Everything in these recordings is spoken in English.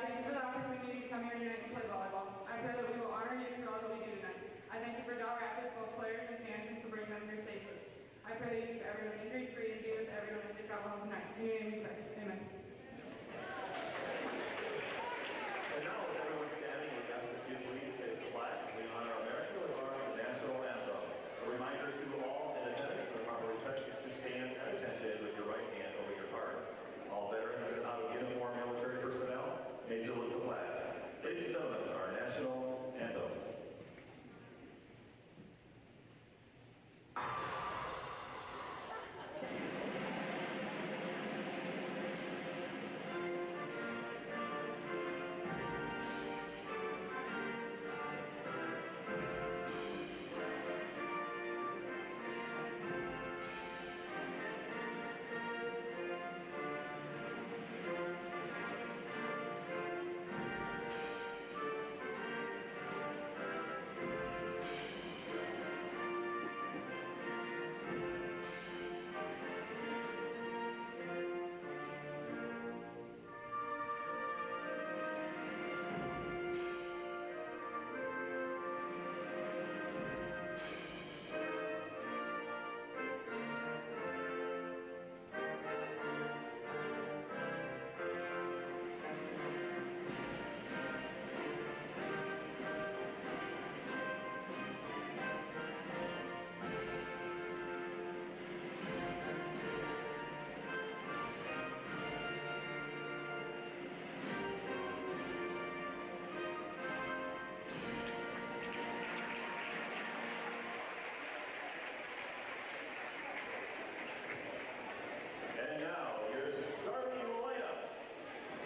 thank you for the opportunity to come here tonight and play volleyball. I pray that we will honor you through all that we do tonight. I thank you for Dell Rapids, both players and fans, and for bringing them here safely. I pray that you keep everyone injury-free and be with everyone as they travel home tonight. In your name we pray. Amen. And now, with everyone standing, we ask that you please face the flag as we honor America with our national anthem. A reminder to all in attendance of the proper respect is to stand at attention with your right hand over your heart. All veterans and out of uniform military personnel may salute the flag. Ladies and gentlemen, our national anthem. And now, your starting lineups.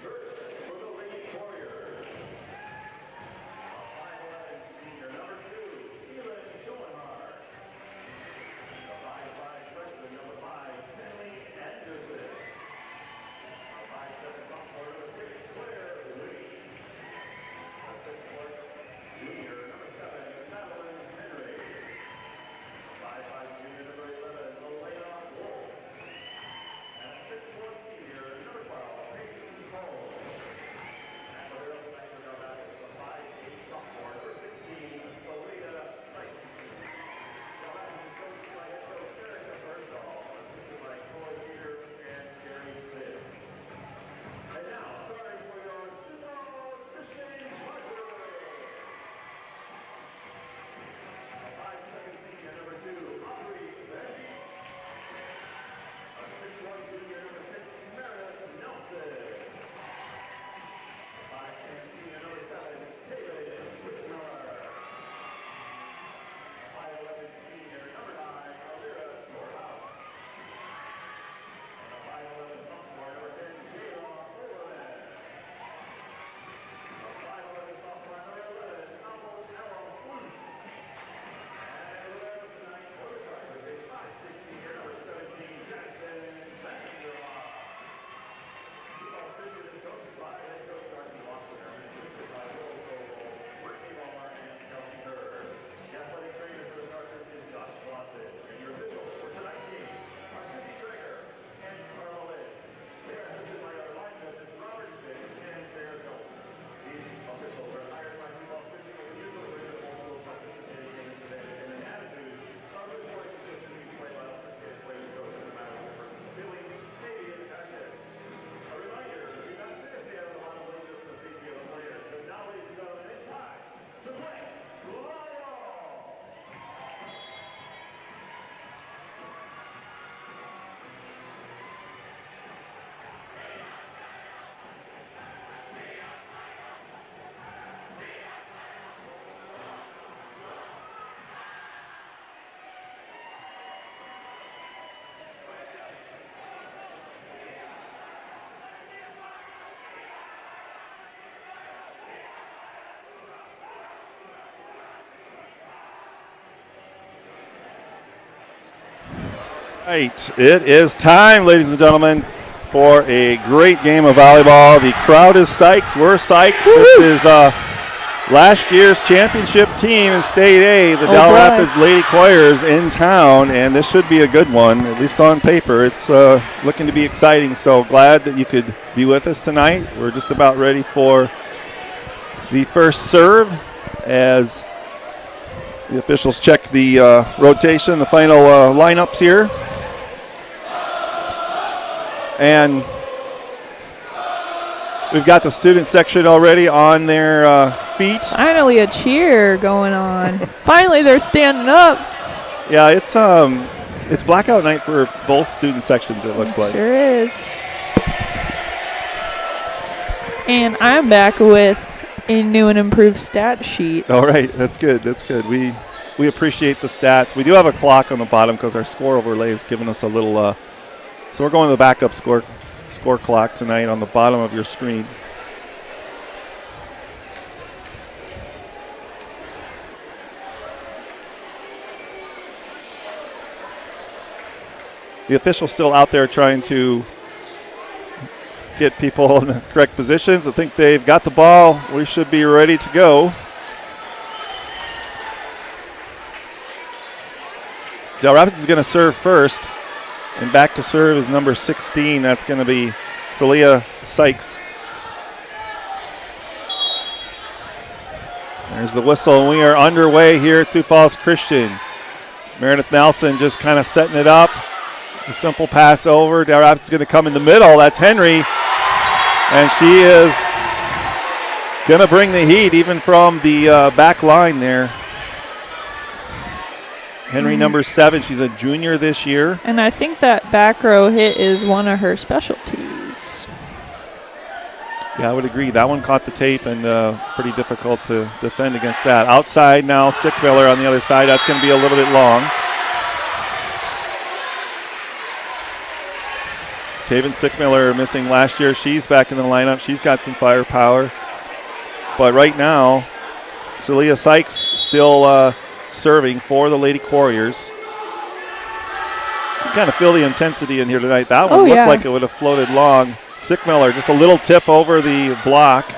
First, for the Lady Warriors. A 5'11" senior, number 2, Elin Schoenhardt. A 5'5" freshman, number 5, Tenley Anderson. A 5'7" sophomore, number 6, Claire Lee. A 6'4" junior, number 7, Madeline Henry. A 5'5" junior, number 11, Elena Wolf. And a 6'1" senior, number 12, Peyton Cole. And for the girls' tonight, we're back with a 5'8" sophomore, number 16, Selena Sykes. Now that is coached by head coach Erica Bergdahl, assisted by Corey Peter and Gary Smith. And now, starting for your Super Fishing Chargers. A 5'7" senior, number 2, Aubrey Bendy. A 6'1" junior, number 6, Meredith Nelson. A 5'10" senior, number 7, David Sisler. A 5'11" senior, number 9, Alira Morehouse. And a 5'11" sophomore, number 10, Jayla Overman. A 5'11" sophomore, number 11, Apple Ella Wood. And we're there with tonight for the Chargers, a 5'6" senior, number 17, Jackson Vanderhoff. Football Station is coached by head coach Darcy Wasser and assisted by Will Sobel, Brittany Walmart, and Kelsey Hurd. The athletic trainer for the Chargers is Josh Blossom, and your officials for tonight's game are Cindy Traeger and Carla Lynn. They are assisted by our line judges Robert Smith and Sarah Jones. These officials are hired by Football Station with the usual wisdom of schools participating in this event and an attitude of good relationships and needs play well for kids playing coaches no matter what personal feelings may be attached to. A reminder, do not seriously out of the line of leisure for the safety of the players. So now, ladies and gentlemen, it's time to play volleyball! Right, it is time, ladies and gentlemen, for a great game of volleyball. The crowd is psyched. We're psyched. This is last year's championship team in State A, the Dell Rapids Lady Choirs, in town, and this should be a good one, at least on paper. It's looking to be exciting, so glad that you could be with us tonight. We're just about ready for the first serve as the officials check the rotation, the final lineups here. And we've got the student section already on their feet. Finally a cheer going on. Finally they're standing up. Yeah, it's blackout night for both student sections, it looks like. Sure is. And I'm back with a new and improved stat sheet. All right, that's good. That's good. We appreciate the stats. We do have a clock on the bottom because our score overlay is giving us a little. So we're going to the backup score clock tonight on the bottom of your screen. The official's still out there trying to get people in the correct positions. I think they've got the ball. We should be ready to go. Dell Rapids is going to serve first. And back to serve is number 16. That's going to be Celia Sykes. There's the whistle, and we are underway here at Sioux Falls Christian. Meredith Nelson just kind of setting it up. A simple pass over. Dell Rapids is going to come in the middle. That's Henry. And she is going to bring the heat even from the back line there. Henry, number 7. She's a junior this year. And I think that back row hit is one of her specialties. Yeah, I would agree. That one caught the tape and pretty difficult to defend against that. Outside now, Sickmiller on the other side. That's going to be a little bit long. Taven Sickmiller missing last year. She's back in the lineup. She's got some firepower. But right now, Celia Sykes still serving for the Lady Warriors. You kind of feel the intensity in here tonight. That one looked like it would have floated long. Sickmiller, just a little tip over the block.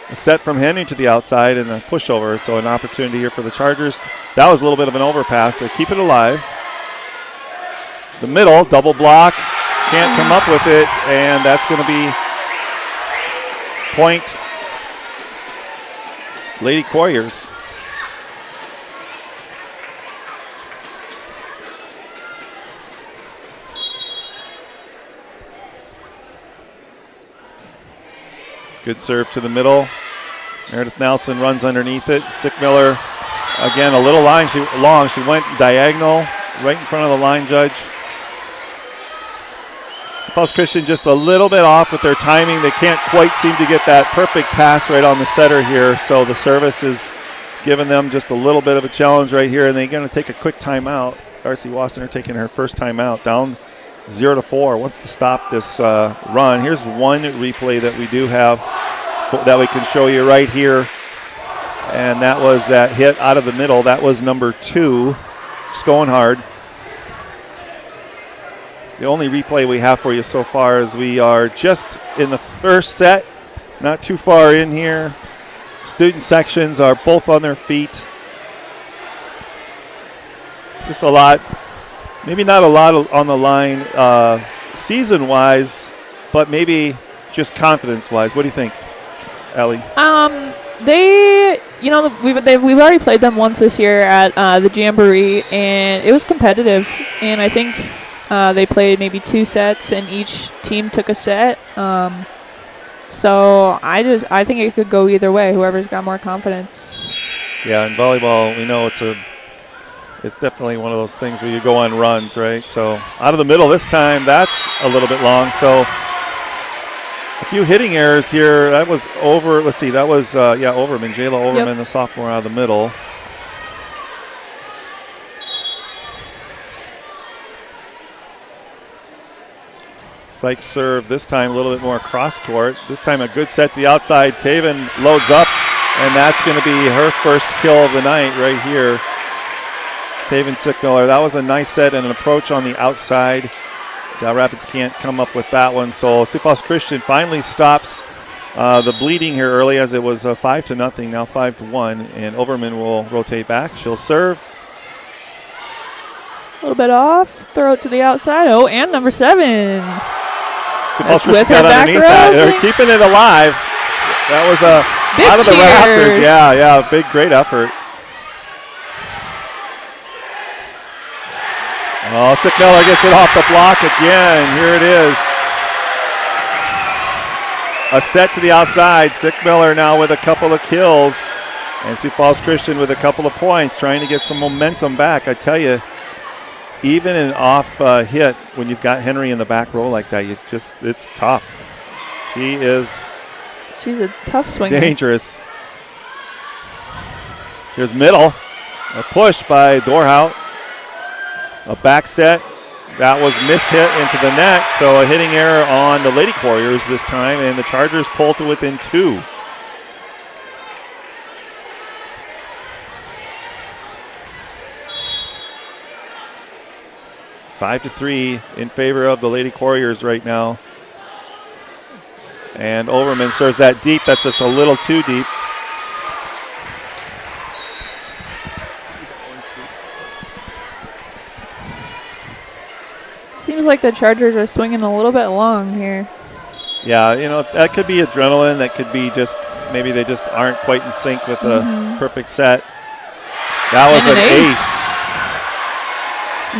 A set from Henry to the outside and a pushover. So an opportunity here for the Chargers. That was a little bit of an overpass. They keep it alive. The middle, double block. Can't come up with it, and that's going to be point Lady Warriors. Good serve to the middle. Meredith Nelson runs underneath it. Sickmiller, again, a little line. She went diagonal right in front of the line judge. Falls Christian just a little bit off with their timing. They can't quite seem to get that perfect pass right on the setter here, so the service is giving them just a little bit of a challenge right here, and they're going to take a quick timeout. Darcy Wassener taking her first timeout, down 0-4. Wants to stop this run. Here's one replay that we do have that we can show you right here, and that was that hit out of the middle. That was number 2. Just going hard. The only replay we have for you so far is we are just in the first set, not too far in here. Student sections are both on their feet. Just a lot, maybe not a lot on the line season-wise, but maybe just confidence-wise. What do you think, Allie? We've already played them once this year at the Jamboree, and it was competitive, and I think they played maybe 2 sets, and each team took a set. So I think it could go either way. Whoever's got more confidence. Yeah, in volleyball, we know it's definitely one of those things where you go on runs, right? So out of the middle this time, that's a little bit long. So a few hitting errors here. That was over. Let's see. That was Overman, Jayla Overman, the sophomore out of the middle. Sykes serve this time a little bit more cross court. This time a good set to the outside. Taven loads up, and that's going to be her first kill of the night right here. Taven Sickmiller. That was a nice set and an approach on the outside. Dell Rapids can't come up with that one. So Sioux Falls Christian finally stops The bleeding here early as it was 5-0, now 5-1, and Overman will rotate back. She'll serve. A little bit off. Throw it to the outside. Oh, and number 7. That's with her got back underneath row. that. They're keeping it alive. That was Big out of the rafters. cheers. Yeah, big, great effort. Oh, Sickmiller gets it off the block again. Here it is. A set to the outside. Sickmiller now with a couple of kills. And Sioux Falls Christian with a couple of points, trying to get some momentum back. I tell you, even an off hit, when you've got Henry in the back row like that, it's tough. She's a tough swinger. Dangerous. Here's middle. A push by Dorhout. A back set. That was mishit into the net, so a hitting error on the Lady Warriors this time, and the Chargers pull to within 2. Five to 3 in favor of the Lady Warriors right now. And Overman serves that deep. That's just a little too deep. Seems like the Chargers are swinging a little bit long here. Yeah, that could be adrenaline. That could be just maybe they just aren't quite in sync with the perfect set. That was And an an ace.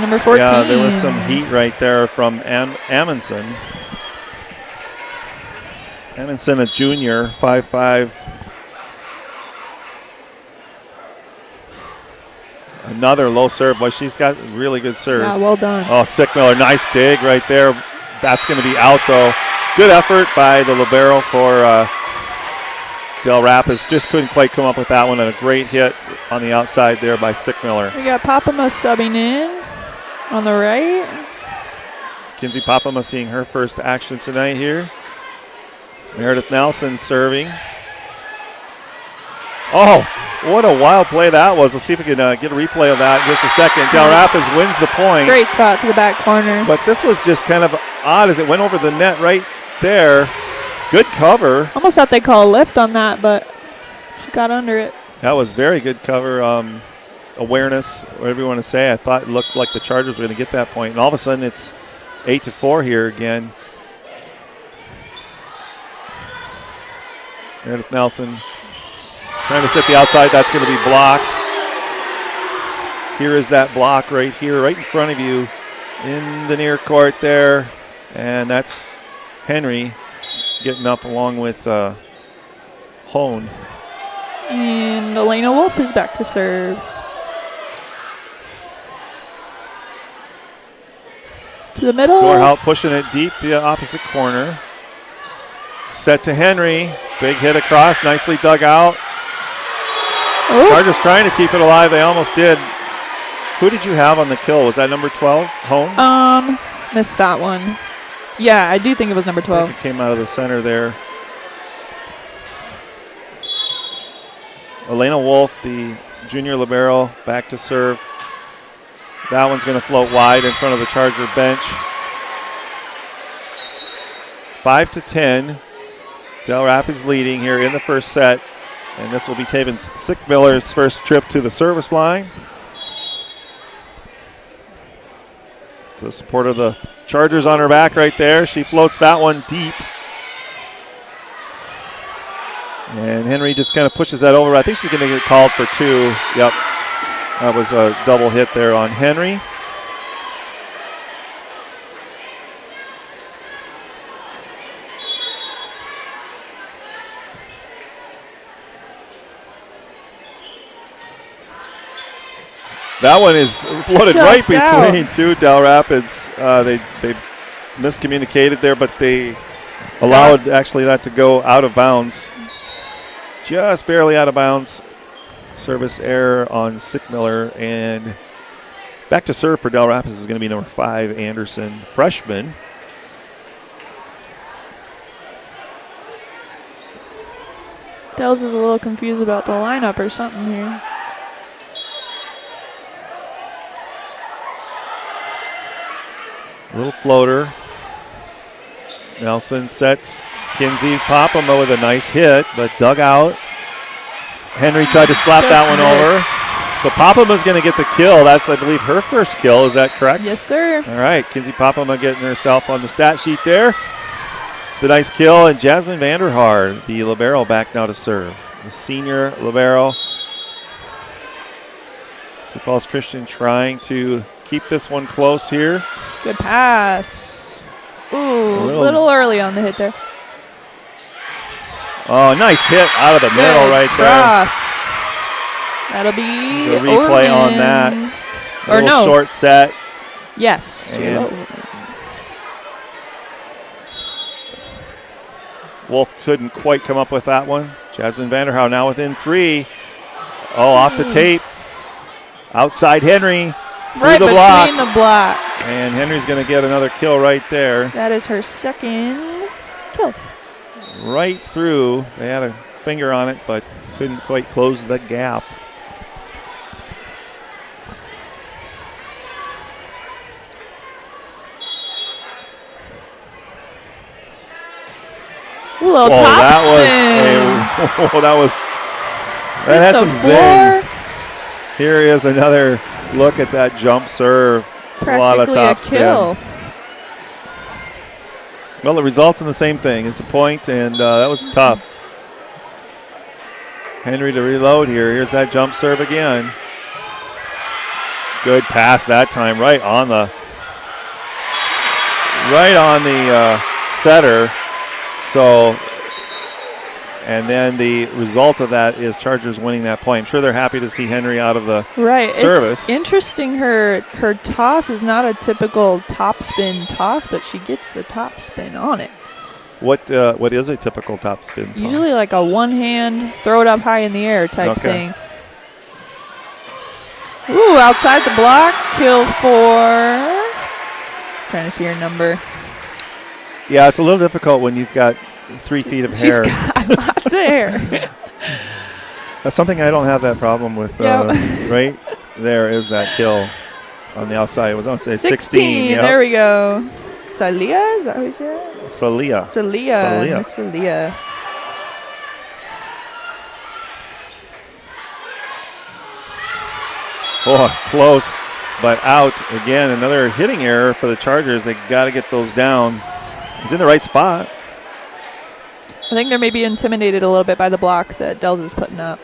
Number 14. Yeah, there was some heat right there from Amundsen. Amundsen, a junior, 5'5". Another low serve, but she's got really good serve. Yeah, well done. Oh, Sickmiller, nice dig right there. That's going to be out, though. Good effort by the libero for Dell Rapids. Just couldn't quite come up with that one, and a great hit on the outside there by Sickmiller. We got Papama subbing in on the right. Kinsey Papama seeing her first action tonight here. Meredith Nelson serving. Oh, what a wild play that was. Let's see if we can get a replay of that in just a second. Dell Rapids wins the point. Great spot to the back corner. But this was just kind of odd as it went over the net right there. Good cover. Almost thought they'd call a lift on that, but she got under it. That was very good cover. Awareness, whatever you want to say. I thought it looked like the Chargers were going to get that point. And all of a sudden it's 8-4 here again. Meredith Nelson trying to set the outside. That's going to be blocked. Here is that block right here, right in front of you in the near court there. And that's Henry getting up along with Hone. And Elena Wolf is back to serve. To the middle. Dorhout pushing it deep to the opposite corner. Set to Henry. Big hit across, nicely dug out. Oh. Chargers trying to keep it alive. They almost did. Who did you have on the kill? Was that number 12? Hone? Missed that one. Yeah, I do think it was number I 12. think it came out of the center there. Elena Wolf, the junior libero, back to serve. That one's going to float wide in front of the Charger bench. 5-10. Dell Rapids leading here in the first set. And this will be Taven Sickmiller's first trip to the service line. The support of the Chargers on her back right there. She floats that one deep. And Henry just kind of pushes that over. I think she's going to get called for 2. Yep. That was a double hit there on Henry. That one is floated right between two Dell Rapids. They miscommunicated there, but they allowed actually that to go out of bounds. Just barely out of bounds. Service error on Sickmiller, and back to serve for Dell Rapids is going to be number 5, Anderson, freshman. Dells is a little confused about the lineup or something here. Little floater. Nelson sets Kinsey Popama with a nice hit, but dug out. Henry tried to slap that one over. So Popama's going to get the kill. That's, I believe, her first kill. Is that correct? Yes, sir. All right, Kinsey Popama getting herself on the stat sheet there. The nice kill, and Jasmine Vanderhaar, the libero, back now to serve. The senior libero. Sioux Falls Christian trying to keep this one close here. Good pass. Ooh, a little early on the hit there. Oh, nice hit out of the middle right cross. That'll be there. The replay on that. Or no. Short set. Yes. Wolf couldn't quite come up with that one. Jasmine Vanderhaar now within 3. Oh, off the tape. Outside Henry. Right through the block. between the block. And Henry's going to get another kill right there. That is her second kill. Right through. They had a finger on it, but couldn't quite close the gap. Ooh, little top spin. That had some zing. Here is another look at that jump serve. Practically a lot of top kill. spin. Well, it results in the same thing. It's a point, and that was tough. Henry to reload here. Here's that jump serve again. Good pass that time, right on the setter. So, and then the result of that is Chargers winning that point. I'm sure they're happy to see Henry out of the service. It's interesting. Her toss is not a typical top spin toss, but she gets the top spin on it. What is a typical top spin toss? Usually like a one hand, throw it up high in the air type thing. Ooh, outside the block, kill for. Trying to see her number. Yeah, it's a little difficult when you've got 3 feet of hair. She's got lots of hair. That's something I don't have that problem with. Yep. Right there is that kill on the outside. It was on 16. Yep. There we go. Salia, is that what you said? Salia. Miss Salia. Oh, close, but out again. Another hitting error for the Chargers. They got to get those down. He's in the right spot. I think they're maybe intimidated a little bit by the block that Dells is putting up.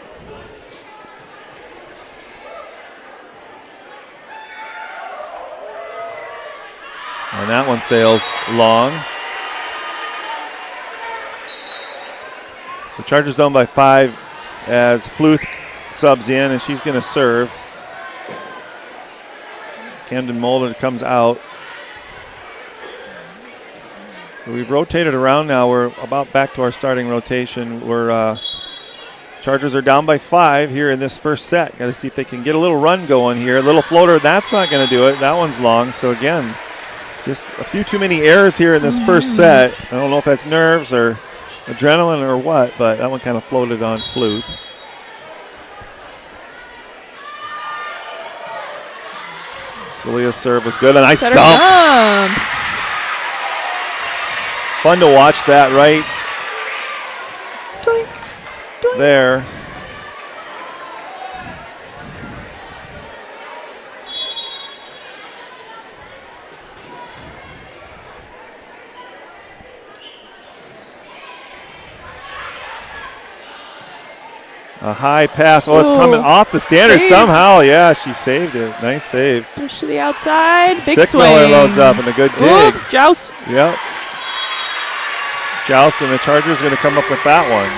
And that one sails long. So Chargers down by 5 as Fluth subs in, and she's going to serve. Camden Mulder comes out. So we've rotated around now. We're about back to our starting rotation. Chargers are down by 5 here in this first set. Got to see if they can get a little run going here. A little floater, that's not going to do it. That one's long. So again, just a few too many errors here in this first set. I don't know if that's nerves or adrenaline or what, but that one kind of floated on Fluth. Salia's serve was good. A nice dump. Fun to watch that right Doink. Doink. there. A high pass. Oh, it's coming off the standard somehow. Yeah, she saved it. Nice save. Push to the outside. Big swing. Sickmiller loads up and a good dig. Ooh, joust. Yep. Joust, and the Chargers going to come up with that one.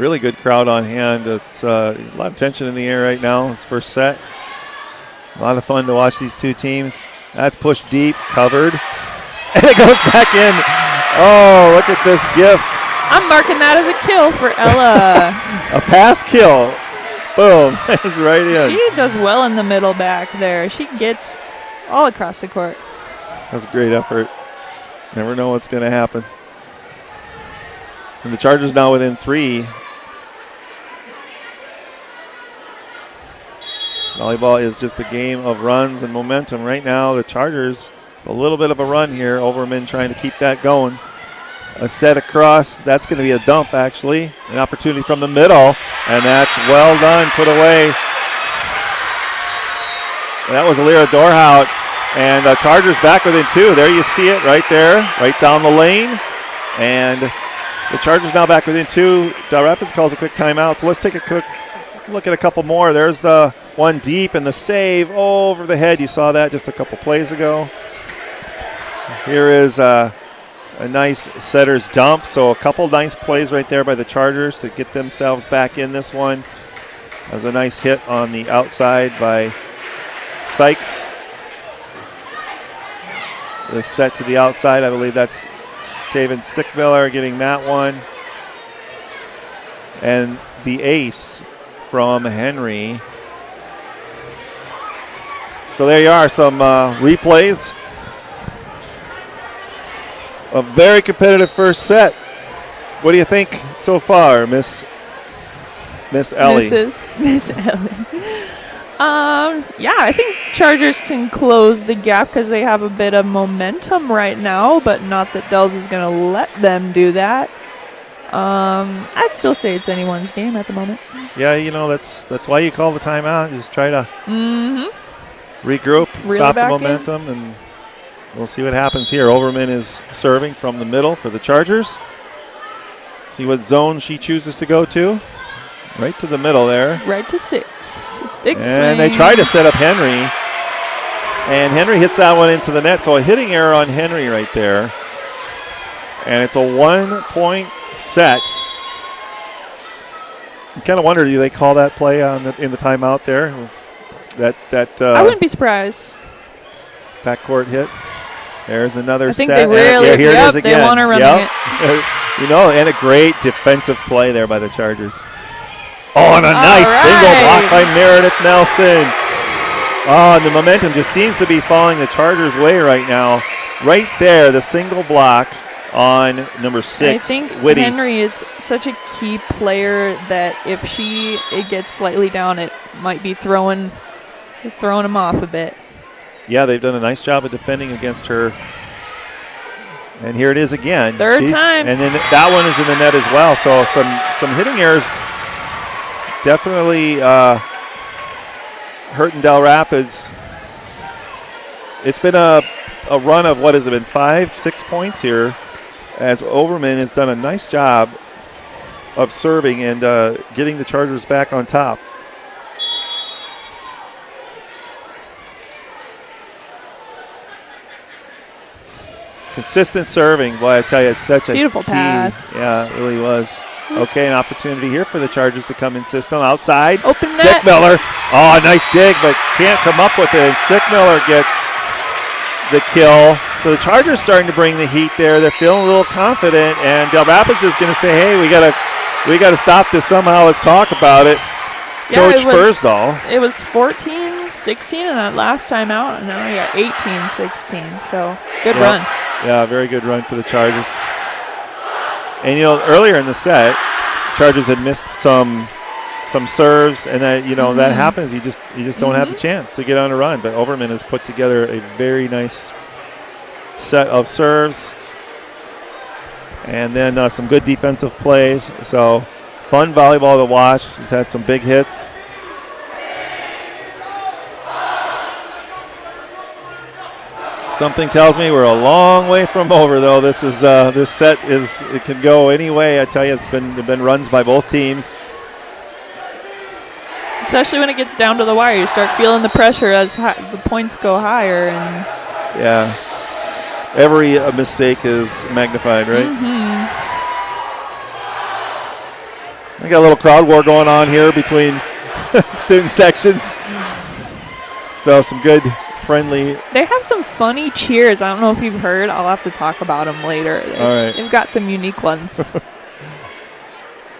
Really good crowd on hand. It's a lot of tension in the air right now. It's first set. A lot of fun to watch these two teams. That's pushed deep, covered, and it goes back in. Oh, look at this gift. I'm marking that as a kill for Ella. A pass kill. Boom. That's right in. She does well in the middle back there. She gets all across the court. That's a great effort. Never know what's going to happen. And the Chargers now within 3. Volleyball is just a game of runs and momentum. Right now, the Chargers, a little bit of a run here. Overman trying to keep that going. A set across. That's going to be a dump, actually. An opportunity from the middle, and that's well done, put away. That was Alira Dorhout, and Chargers back within 2. There you see it right there, right down the lane. And the Chargers now back within 2. Del Rapids calls a quick timeout, so let's take a quick look at a couple more. There's the one deep and the save over the head. You saw that just a couple plays ago. Here is a nice setter's dump. So a couple nice plays right there by the Chargers to get themselves back in this one. That was a nice hit on the outside by Sykes. The set to the outside, I believe that's Taven Sickmiller getting that one. And the ace from Henry. So there you are, some replays. A very competitive first set. What do you think so far, Miss Ellie? Miss Ellie. Yeah, I think Chargers can close the gap because they have a bit of momentum right now, but not that Dells is going to let them do that. I'd still say it's anyone's game at the moment. Yeah, you know, that's why you call the timeout. Just try to regroup, stop the momentum, and we'll see what happens here. Overman is serving from the middle for the Chargers. See what zone she chooses to go to. Right to the middle there. Right to 6. Big swing. And they try to set up Henry. And Henry hits that one into the net. So a hitting error on Henry right there. And it's a 1-point set. You kind of wonder, do they call that play in the timeout there? I wouldn't be surprised. Backcourt hit. There's another set. I think they really, here it is again. They want to run it. You know, and a great defensive play there by the Chargers. Oh, and a nice single block by Meredith Nelson. Oh, and the momentum just seems to be falling the Chargers' way right now. Right there, the single block on number 6, I think Whitty. Henry is such a key player that if it gets slightly down, it might be throwing him off a bit. Yeah, they've done a nice job of defending against her. And here it is again. Third time. And then that one is in the net as well. So some hitting errors definitely hurting Del Rapids. It's been a run of, what has it been, 5-6 points here, as Overman has done a nice job of serving and getting the Chargers back on top. Consistent serving. Boy, I tell you, it's such a beautiful key pass. Yeah, it really was. Okay, an opportunity here for the Chargers to come in system. Outside. Open net. Sickmiller. Oh, nice dig, but can't come up with it. And Sickmiller gets the kill. So the Chargers starting to bring the heat there. They're feeling a little confident, and Del Rapids is going to say, "Hey, we gotta stop this somehow. Let's talk about it." Yeah, Coach Bursdahl. It was 14-16 in that last time out, and now we got 18-16. So good run. Yeah, very good run for the Chargers. And earlier in the set, Chargers had missed some serves, and that that happens. You just don't have the chance to get on a run. But Overman has put together a very nice set of serves, and then some good defensive plays. So fun volleyball to watch. He's had some big hits. Something tells me we're a long way from over, though. This set can go any way. I tell you, there've been runs by both teams. Especially when it gets down to the wire, you start feeling the pressure as the points go higher, and yeah, every mistake is magnified, right? I got a little crowd war going on here between student sections. So some good, friendly. They have some funny cheers. I don't know if you've heard. I'll have to talk about them later. All right. They've got some unique ones.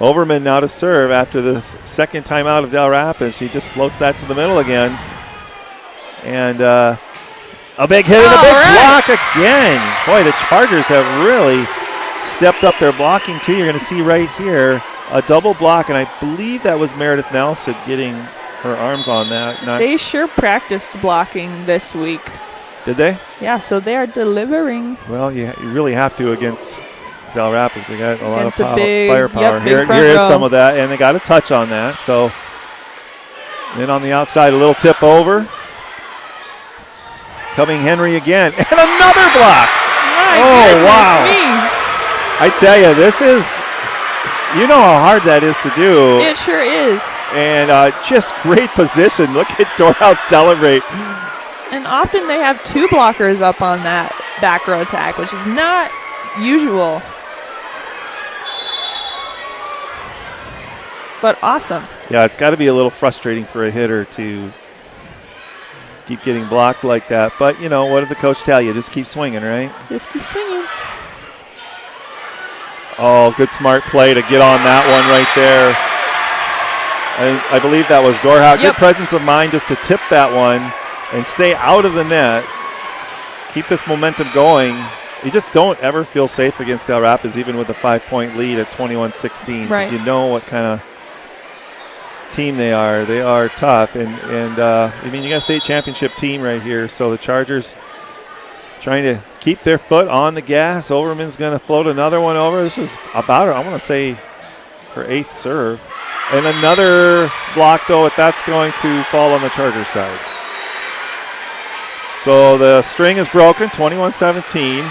Overman now to serve after the second time out of Del Rapids. She just floats that to the middle again. And a big hit and a big block again. Boy, the Chargers have really stepped up their blocking too. You're going to see right here a double block, and I believe that was Meredith Nelson getting her arms on that. They sure practiced blocking this week. Did they? Yeah, so they are delivering. Well, you really have to against Del Rapids. They got a lot of firepower. Yep, Here is some of that, and they got a touch on that. So then on the outside, a little tip over. Coming Henry again, and another block. Wow. Me. I tell you, this is, you know how hard that is to do. It sure is. And just great position. Look at Dorhout celebrate. And often they have 2 blockers up on that back row attack, which is not usual. But awesome. Yeah, it's got to be a little frustrating for a hitter to keep getting blocked like that. But, you know, what did the coach tell you? Just keep swinging, right? Just keep swinging. Oh, good smart play to get on that one right there. I believe that was Dorhout. Yep. Good presence of mind just to tip that one and stay out of the net. Keep this momentum going. You just don't ever feel safe against Del Rapids, even with a 5-point lead at 21-16. Right. You know what kind of team they are. They are tough. And I mean, you got a state championship team right here. So the Chargers trying to keep their foot on the gas. Overman's going to float another one over. This is about, I want to say, her 8th serve. And another block, though, that's going to fall on the Chargers side. So the string is broken, 21-17.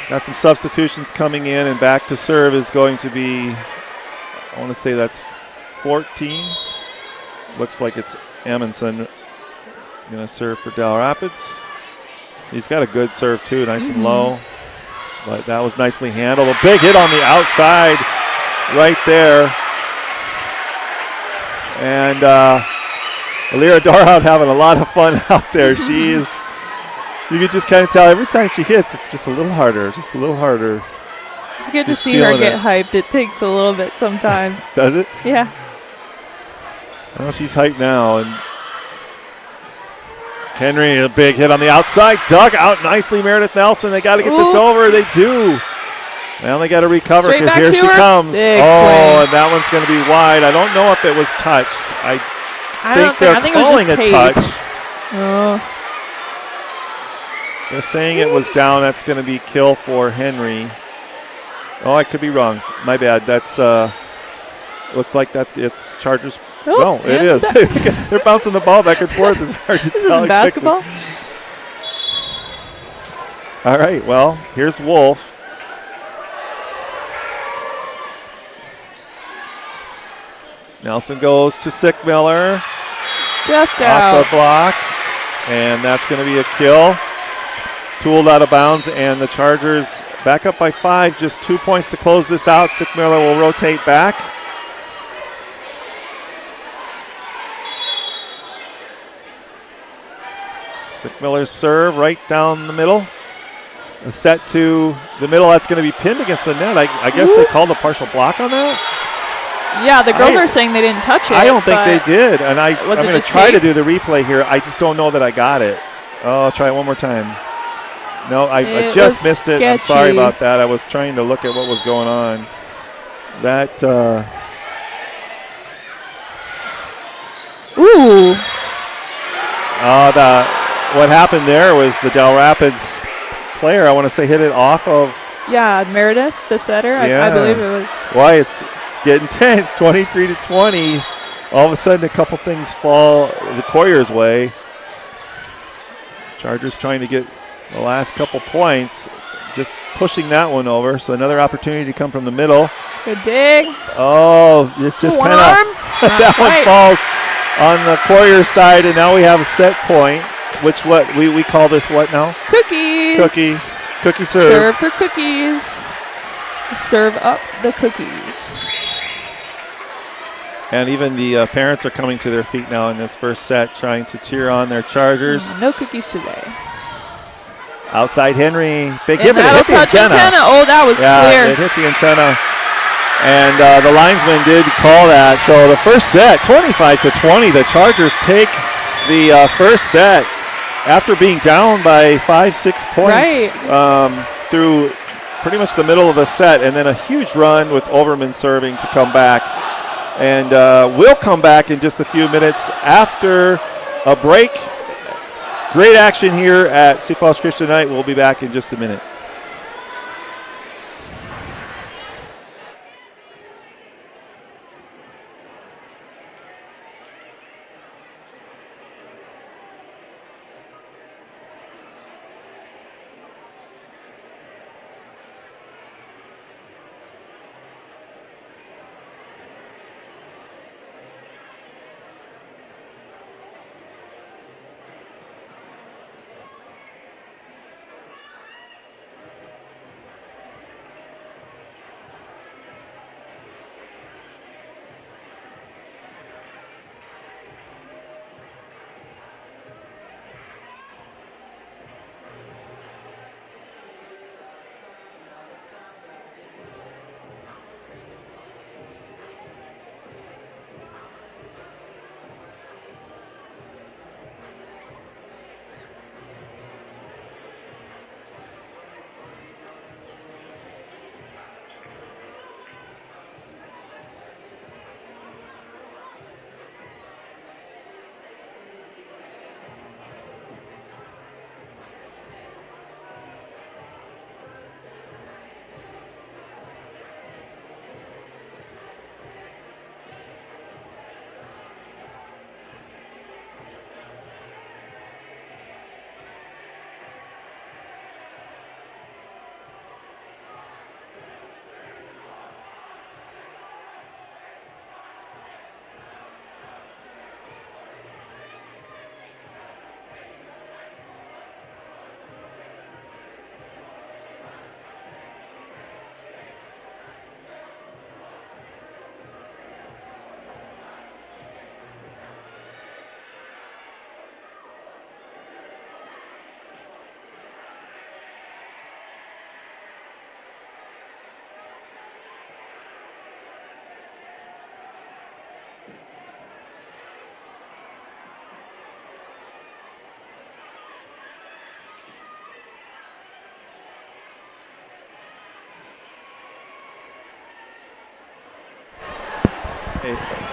Got some substitutions coming in, and back to serve is going to be, I want to say that's 14. Looks like it's Amundsen going to serve for Del Rapids. He's got a good serve, too, nice and low. But that was nicely handled. A big hit on the outside right there. And Alira Dorhout having a lot of fun out there. You could just kind of tell every time she hits, it's just a little harder, just a little harder. It's good to see her get hyped. It takes a little bit sometimes. Does it? Yeah. Well, she's hyped now. And Henry, a big hit on the outside. Dug out nicely, Meredith Nelson. They got to get this over. They do. Well, they got to recover because here she comes. Big swing. And that one's going to be wide. I don't know if it was touched. I think they're calling a touch. Oh. They're saying it was down. That's going to be kill for Henry. Oh, I could be wrong. My bad. That's looks like it's Chargers. Oh, no, it is. They're bouncing the ball back and forth. It's hard to this tell isn't basketball. All right. Well, here's Wolf. Nelson goes to Sickmiller. Just off out. the block. And that's going to be a kill. Tooled out of bounds, and the Chargers back up by 5. Just 2 points to close this out. Sickmiller will rotate back. Sickmiller's serve right down the middle. A set to the middle. That's going to be pinned against the net. I guess they called a partial block on that. Yeah, the girls are saying they didn't touch it. I don't think they did. And I'm going to try to do the replay here. I just don't know that I got it. Oh, I'll try it one more time. No, I just missed it. I'm sorry about that. I was trying to look at what was going on. That. Ooh. What happened there was the Del Rapids player, I want to say, hit it off of. Yeah, Meredith, the setter. Yeah. I believe it was. Why, it's getting tense, 23-20. All of a sudden, a couple things fall the Coyers' way. Chargers trying to get the last couple points, just pushing that one over. So another opportunity to come from the middle. Good dig. Oh, it's just kind of that one falls on the Coyers' side, and now we have a set point. Which we call this what now? Cookies. Cookie serve. Serve for cookies. Serve up the cookies. And even the parents are coming to their feet now in this first set, trying to cheer on their Chargers. No cookies today. Outside Henry, big hit, but it hit the antenna. Oh, that was clear. It hit the antenna. And the linesman did call that. So the first set, 25-20, the Chargers take the first set after being down by 5-6 points through pretty much the middle of the set, and then a huge run with Overman serving to come back. And we'll come back in just a few minutes after a break. Great action here at Sioux Falls Christian Knight. We'll be back in just a minute.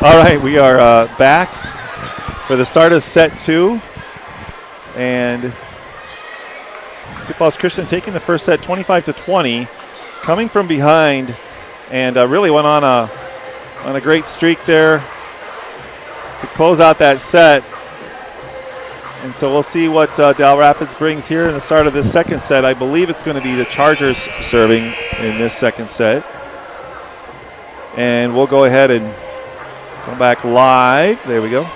All right, we are back for the start of set 2. And Sioux Falls Christian taking the first set 25-20, coming from behind, and really went on a great streak there to close out that set. And so we'll see what Dell Rapids brings here in the start of this second set. I believe it's going to be the Chargers serving in this second set. And we'll go ahead and come back live. There we go.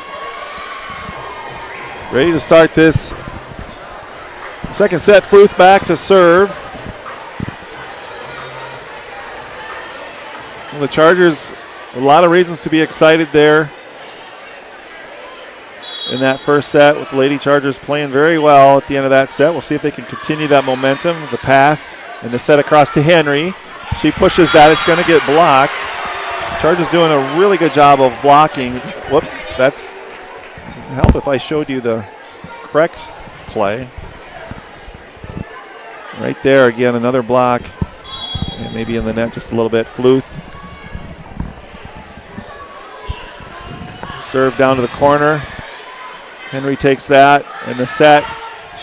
Ready to start this second set. Fruth back to serve. Well, the Chargers, a lot of reasons to be excited there in that first set, with the Lady Chargers playing very well at the end of that set. We'll see if they can continue that momentum. The pass and the set across to Henry. She pushes that. It's going to get blocked. Chargers doing a really good job of blocking. Whoops, that's help if I showed you the correct play. Right there, again, another block. And maybe in the net just a little bit. Fluth. Serve down to the corner. Henry takes that in the set.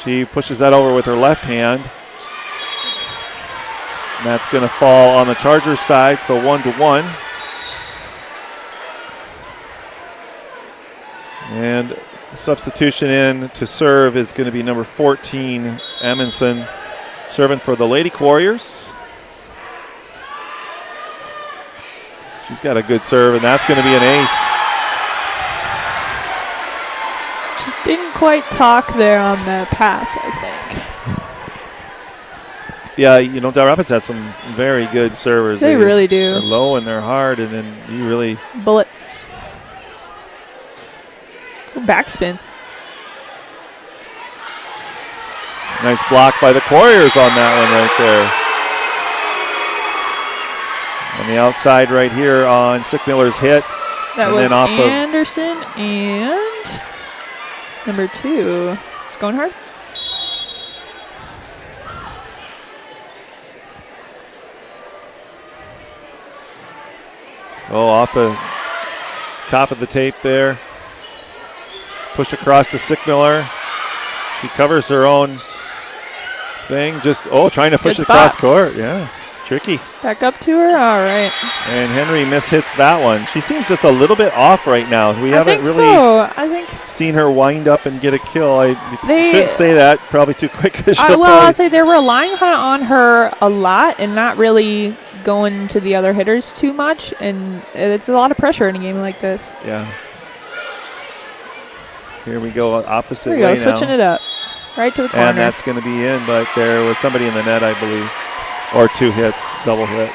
She pushes that over with her left hand. And that's going to fall on the Chargers side, so 1-1. And substitution in to serve is going to be number 14, Amundsen, serving for the Lady Warriors. She's got a good serve, and that's going to be an ace. Just didn't quite talk there on the pass, I think. Yeah, you know, Del Rapids has some very good servers. They really do. They're low and they're hard, and then you really... Bullets. Backspin. Nice block by the Warriors on that one right there. On the outside right here on Sickmiller's hit. That and was then off Anderson and number 2, Sconehard. Oh, off the Top of the tape there. Push across to Sickmiller. She covers her own thing. Just, trying to push Good it across spot. court. Yeah, tricky. Back up to her. All right. And Henry mishits that one. She seems just a little bit off right now. We I haven't think really so. I think. seen her wind up and get a kill. I They- shouldn't say that. Probably too quick. I'll say they're relying on her a lot and not really going to the other hitters too much, and it's a lot of pressure in a game like this. Yeah. Here we go, opposite There we go, way switching now. it up, right to the corner. And that's going to be in, but there was somebody in the net, I believe, or 2 hits, double hit.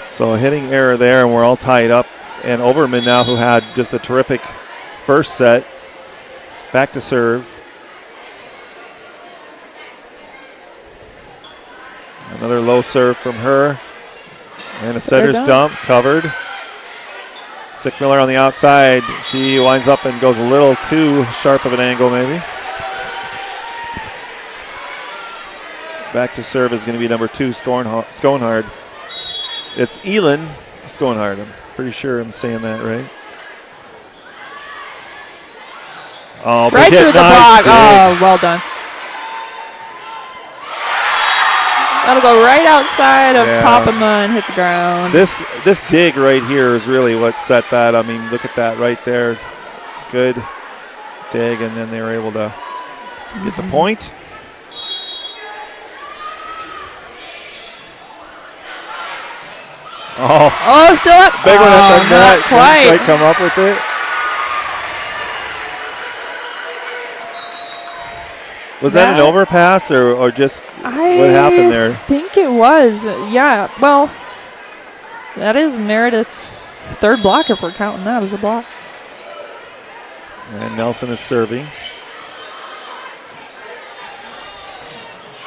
So a hitting error there, and we're all tied up. And Overman now, who had just a terrific first set, back to serve. Another low serve from her. And a setter's dump covered. Sickmiller on the outside. She winds up and goes a little too sharp of an angle, maybe. Back to serve is going to be number 2, Skonhard. It's Elin Skonhard. I'm pretty sure I'm saying that right. Oh, right big hit. through the Nice block. dig. Oh, well done. That'll go right outside of Yeah. Papama and hit the ground. This dig right here is really what set that. I mean, look at that right there. Good dig, and then they were able to get the point. Oh, Still up. big one at the not net. Couldn't quite. quite come up with it. Was that an overpass or just what happened there? I think it was. Yeah. Well, that is Meredith's 3rd block if we're counting that as a block. And Nelson is serving.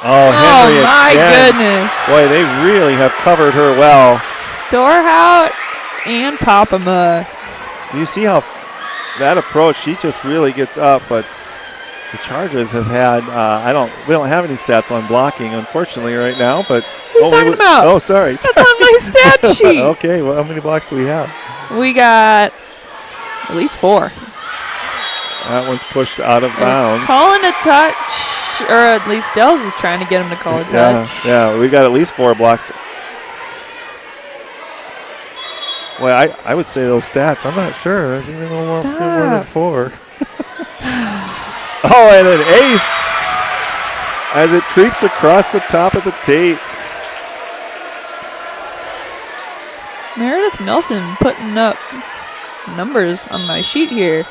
Oh, Henry my again. goodness. Boy, they really have covered her well. Dorhout and Papama. You see how that approach, she just really gets up, but the Chargers have had, we don't have any stats on blocking, unfortunately, right now, but. What are you talking about? Oh, sorry. That's on my stat sheet. Okay, well, how many blocks do we have? We got at least 4. That one's pushed out of bounds. Calling a touch, or at least Dells is trying to get him to call a touch. Yeah, we've got at least 4 blocks. Well, I would say those stats. I'm not sure. I think they're more than 4. Oh, and an ace as it creeps across the top of the tape. Meredith Nelson putting up numbers on my sheet here.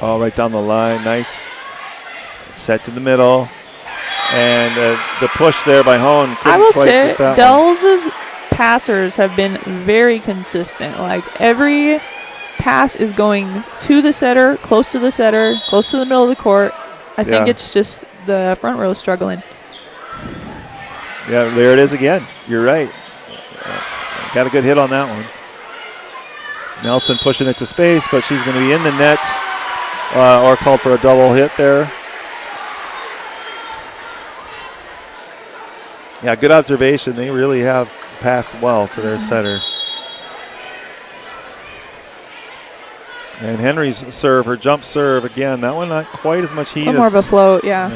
Oh, right down the line. Nice. Set to the middle. And the push there by Hone. I will say, get that one. Dells' passers have been very consistent. Like, every pass is going to the setter, close to the middle of the court. I think it's just the front row struggling. Yeah, there it is again. You're right. Got a good hit on that one. Nelson pushing it to space, but she's going to be in the net or called for a double hit there. Yeah, good observation. They really have passed well to their setter. And Henry's serve, her jump serve, again, that one not quite as much heat. A little more of a float, yeah.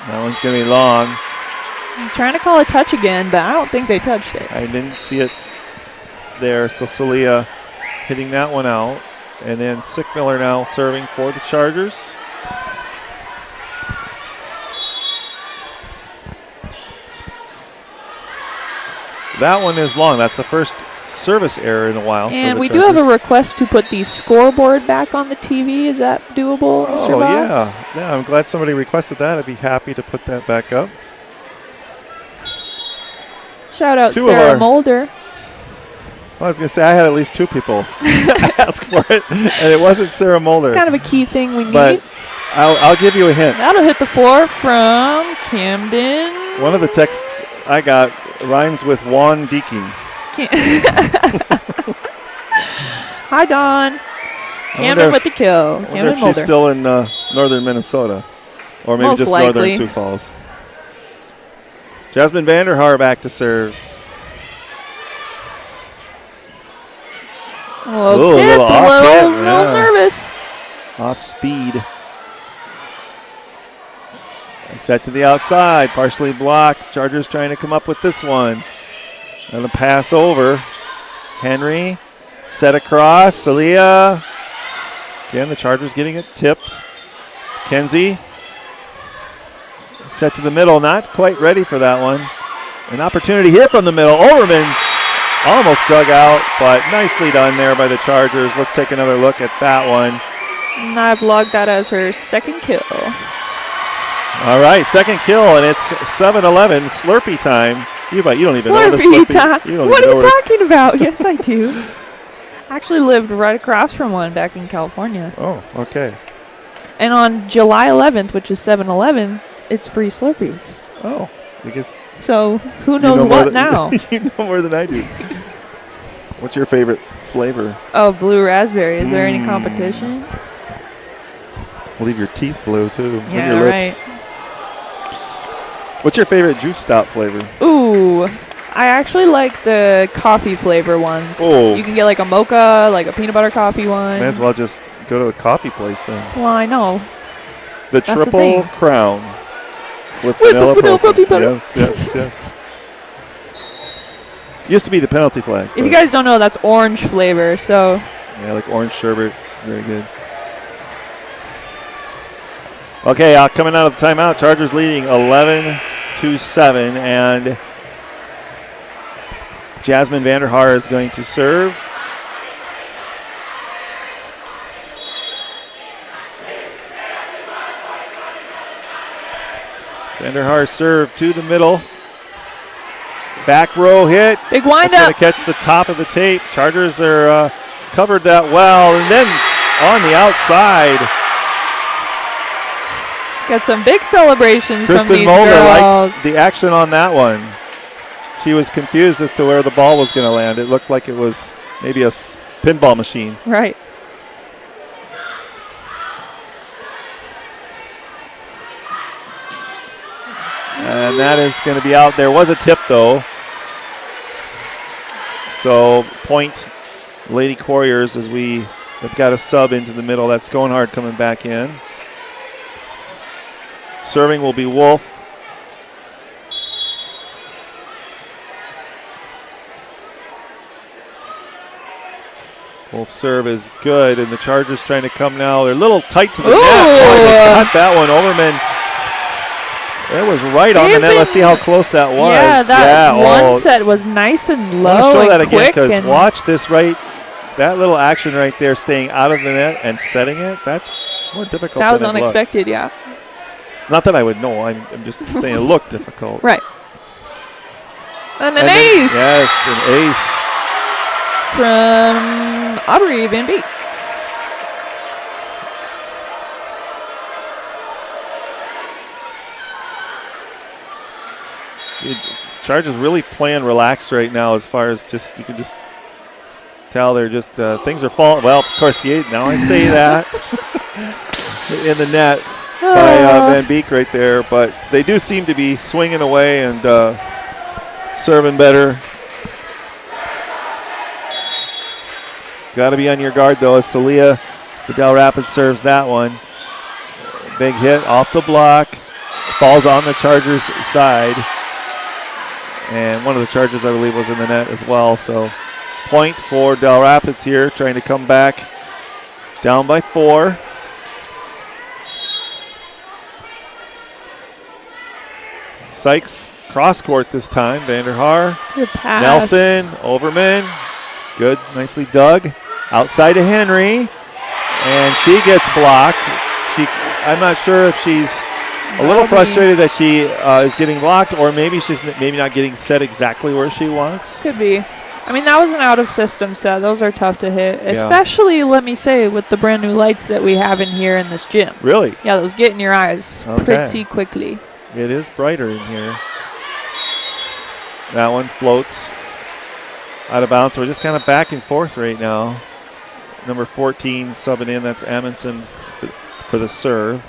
That one's going to be long. I'm trying to call a touch again, but I don't think they touched it. I didn't see it there. So Celia hitting that one out. And then Sickmiller now serving for the Chargers. That one is long. That's the first service error in a while. And we do have a request to put the scoreboard back on the TV. Is that doable, Mr. Oh, Voss? yeah. I'm glad somebody requested that. I'd be happy to put that back up. Shout out 2 of Sarah our- Mulder. Well, I was going to say, I had at least 2 people ask for it, and it wasn't Sarah Mulder. Kind of a key thing we need. But I'll give you a hint. That'll hit the floor from Camden. One of the texts I got rhymes with Juan Deaking. Hi, Don. Camden with the kill. I wonder Camden if Mulder. she's still in northern Minnesota, or maybe Most just likely. northern Sioux Falls. Jasmine Vanderhaar back to serve. Oh, Ooh, tip, little off little tip, yeah. nervous. Off speed. Set to the outside, partially blocked. Chargers trying to come up with this one. And a pass over. Henry, set across. Celia. Again, the Chargers getting it tipped. Kenzie. Set to the middle, not quite ready for that one. An opportunity here from the middle. Overman almost dug out, but nicely done there by the Chargers. Let's take another look at that one. And I've logged that as her second kill. All right, second kill, and it's 7-11 Slurpee time. You don't even know what a Slurpee Slurpee time. you don't What even are know you what a- talking about? Yes, I do. Actually lived right across from one back in California. Oh, okay. And on July 11th, which is 7-11, it's free Slurpees. Oh, I guess So who you knows know more what than- now? You know more than I do. What's your favorite flavor? Oh, blue raspberry. Is there any competition? Leave your teeth blue, too. and Yeah, your lips. right. What's your favorite juice stop flavor? Ooh, I actually like the coffee flavor ones. Oh. You can get like a mocha, like a peanut butter coffee one. May as well just go to a coffee place then. Well, I know. The That's the Triple thing. Crown. With the vanilla vanilla protein. protein butter. Yes. Used to be the penalty flag. If you but- guys don't know, that's orange flavor. So Yeah, like orange sherbet. Very good. Okay, coming out of the timeout, Chargers leading 11-7, and Jasmine Vanderhaar is going to serve. Vanderhaar serve to the middle. Back row hit. big It's going windup. to catch the top of the tape. Chargers are covered that well. And then on the outside, Got some big celebrations from Kristen these Mulder girls. liked the action on that one. She was confused as to where the ball was going to land. It looked like it was maybe a pinball machine. Right. And that is going to be out. There was a tip, though. So point Lady Couriers as we have got a sub into the middle. That's Sconehard coming back in. Serving will be Wolf. Wolf serve is good, and the Chargers trying to come now. They're a little tight to the net. Oh, they got that one. Overman. It was right on the net. Let's see how close that was. Yeah, that one oh. set was nice and I low want to show that and again quick. because And watch this that little action right there, staying out of the net and setting it. That's more difficult. that was than it looks. unexpected, yeah. Not that I would know. I'm just saying it looked difficult. Right. And an And then- ace Yes, an ace. from Aubrey Van Beek. Chargers really playing relaxed right now as far as just, you can just tell they're just, things are falling. Well, of course, now I say that in the net by Van Beek right there, but they do seem to be swinging away and serving better. Got to be on your guard, though, as Celia, the Dell Rapids serves that one. Big hit off the block. Falls on the Chargers' side. And one of the Chargers, I believe, was in the net as well. So point for Dell Rapids here, trying to come back down by 4. Sykes cross court this time. Vanderhaar. Good pass. Nelson, Overman. Good, nicely dug. Outside to Henry. And she gets blocked. I'm not sure if she's a little frustrated that she is getting blocked, or maybe she's maybe not getting set exactly where she wants. Could be. I mean, that was an out-of-system set. Those are tough to hit, especially, let me say, with the brand new lights that we have in here in this gym. Really? Yeah, those get in your eyes Okay. pretty quickly. It is brighter in here. That one floats out of bounds. So we're just kind of back and forth right now. Number 14 subbing in. That's Amundsen for the serve.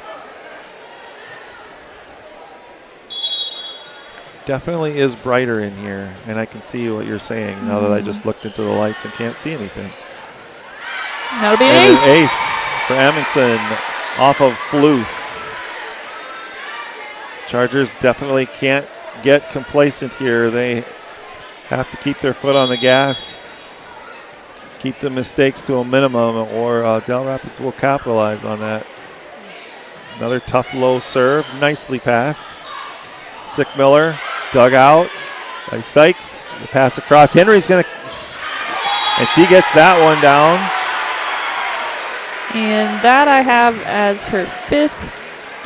definitely is brighter in here, and I can see what you're saying now that I just looked into the lights and can't see anything. That'll be an And ace. an ace for Amundsen off of Fluth. Chargers definitely can't get complacent here. They have to keep their foot on the gas, keep the mistakes to a minimum, or Dell Rapids will capitalize on that. Another tough low serve, nicely passed. Sickmiller dug out by Sykes. The pass across. Henry's going to, and she gets that one down. And that I have as her 5th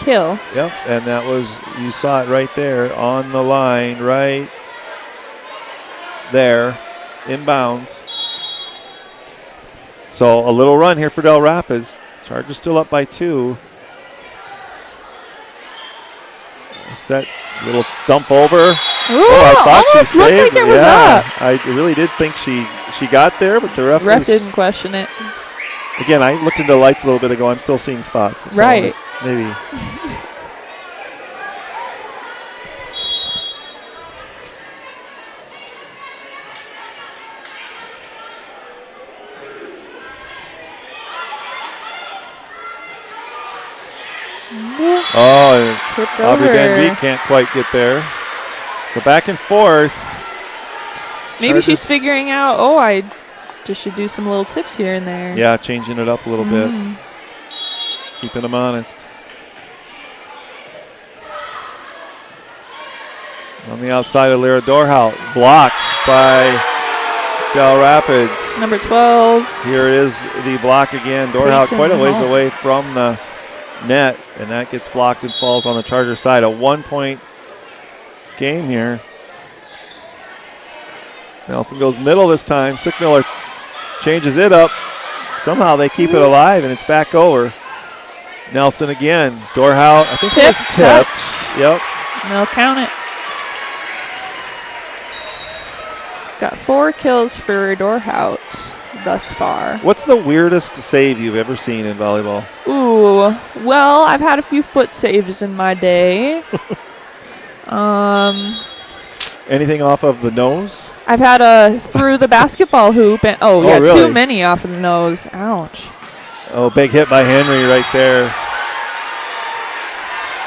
kill. Yep, and that was, you saw it right there on the line, right there, inbounds. So a little run here for Dell Rapids. Chargers still up by 2. Set, little dump over. Ooh, I thought she almost looked saved like it was up. I really did think she got there, but the ref was, Didn't question it. Again, I looked into the lights a little bit ago. I'm still seeing spots. So Right. Maybe. Oh, Tipped Aubrey over. Van Beek can't quite get there. So back and forth. Maybe Chargers- she's figuring out, I just should do some little tips here and there. Yeah, changing it up a little bit. Keeping them honest. On the outside of Lyra Dorhout. Blocked by Dell Rapids. Number 12. Here is the block again. Dorhout Peyton quite a ways Hall. away from the net, and that gets blocked and falls on the Charger side. A 1-point game here. Nelson goes middle this time. Sickmiller changes it up. Somehow they keep it alive, and it's back over. Nelson again. Dorhout, I think Tipped. it's tipped. Yep. They'll count it. Got 4 kills for Dorhout thus far. What's the weirdest save you've ever seen in volleyball? Ooh, well, I've had a few foot saves in my day. Anything off of the nose? I've had a through the basketball hoop, and really? too many off of the nose. Ouch. Oh, big hit by Henry right there.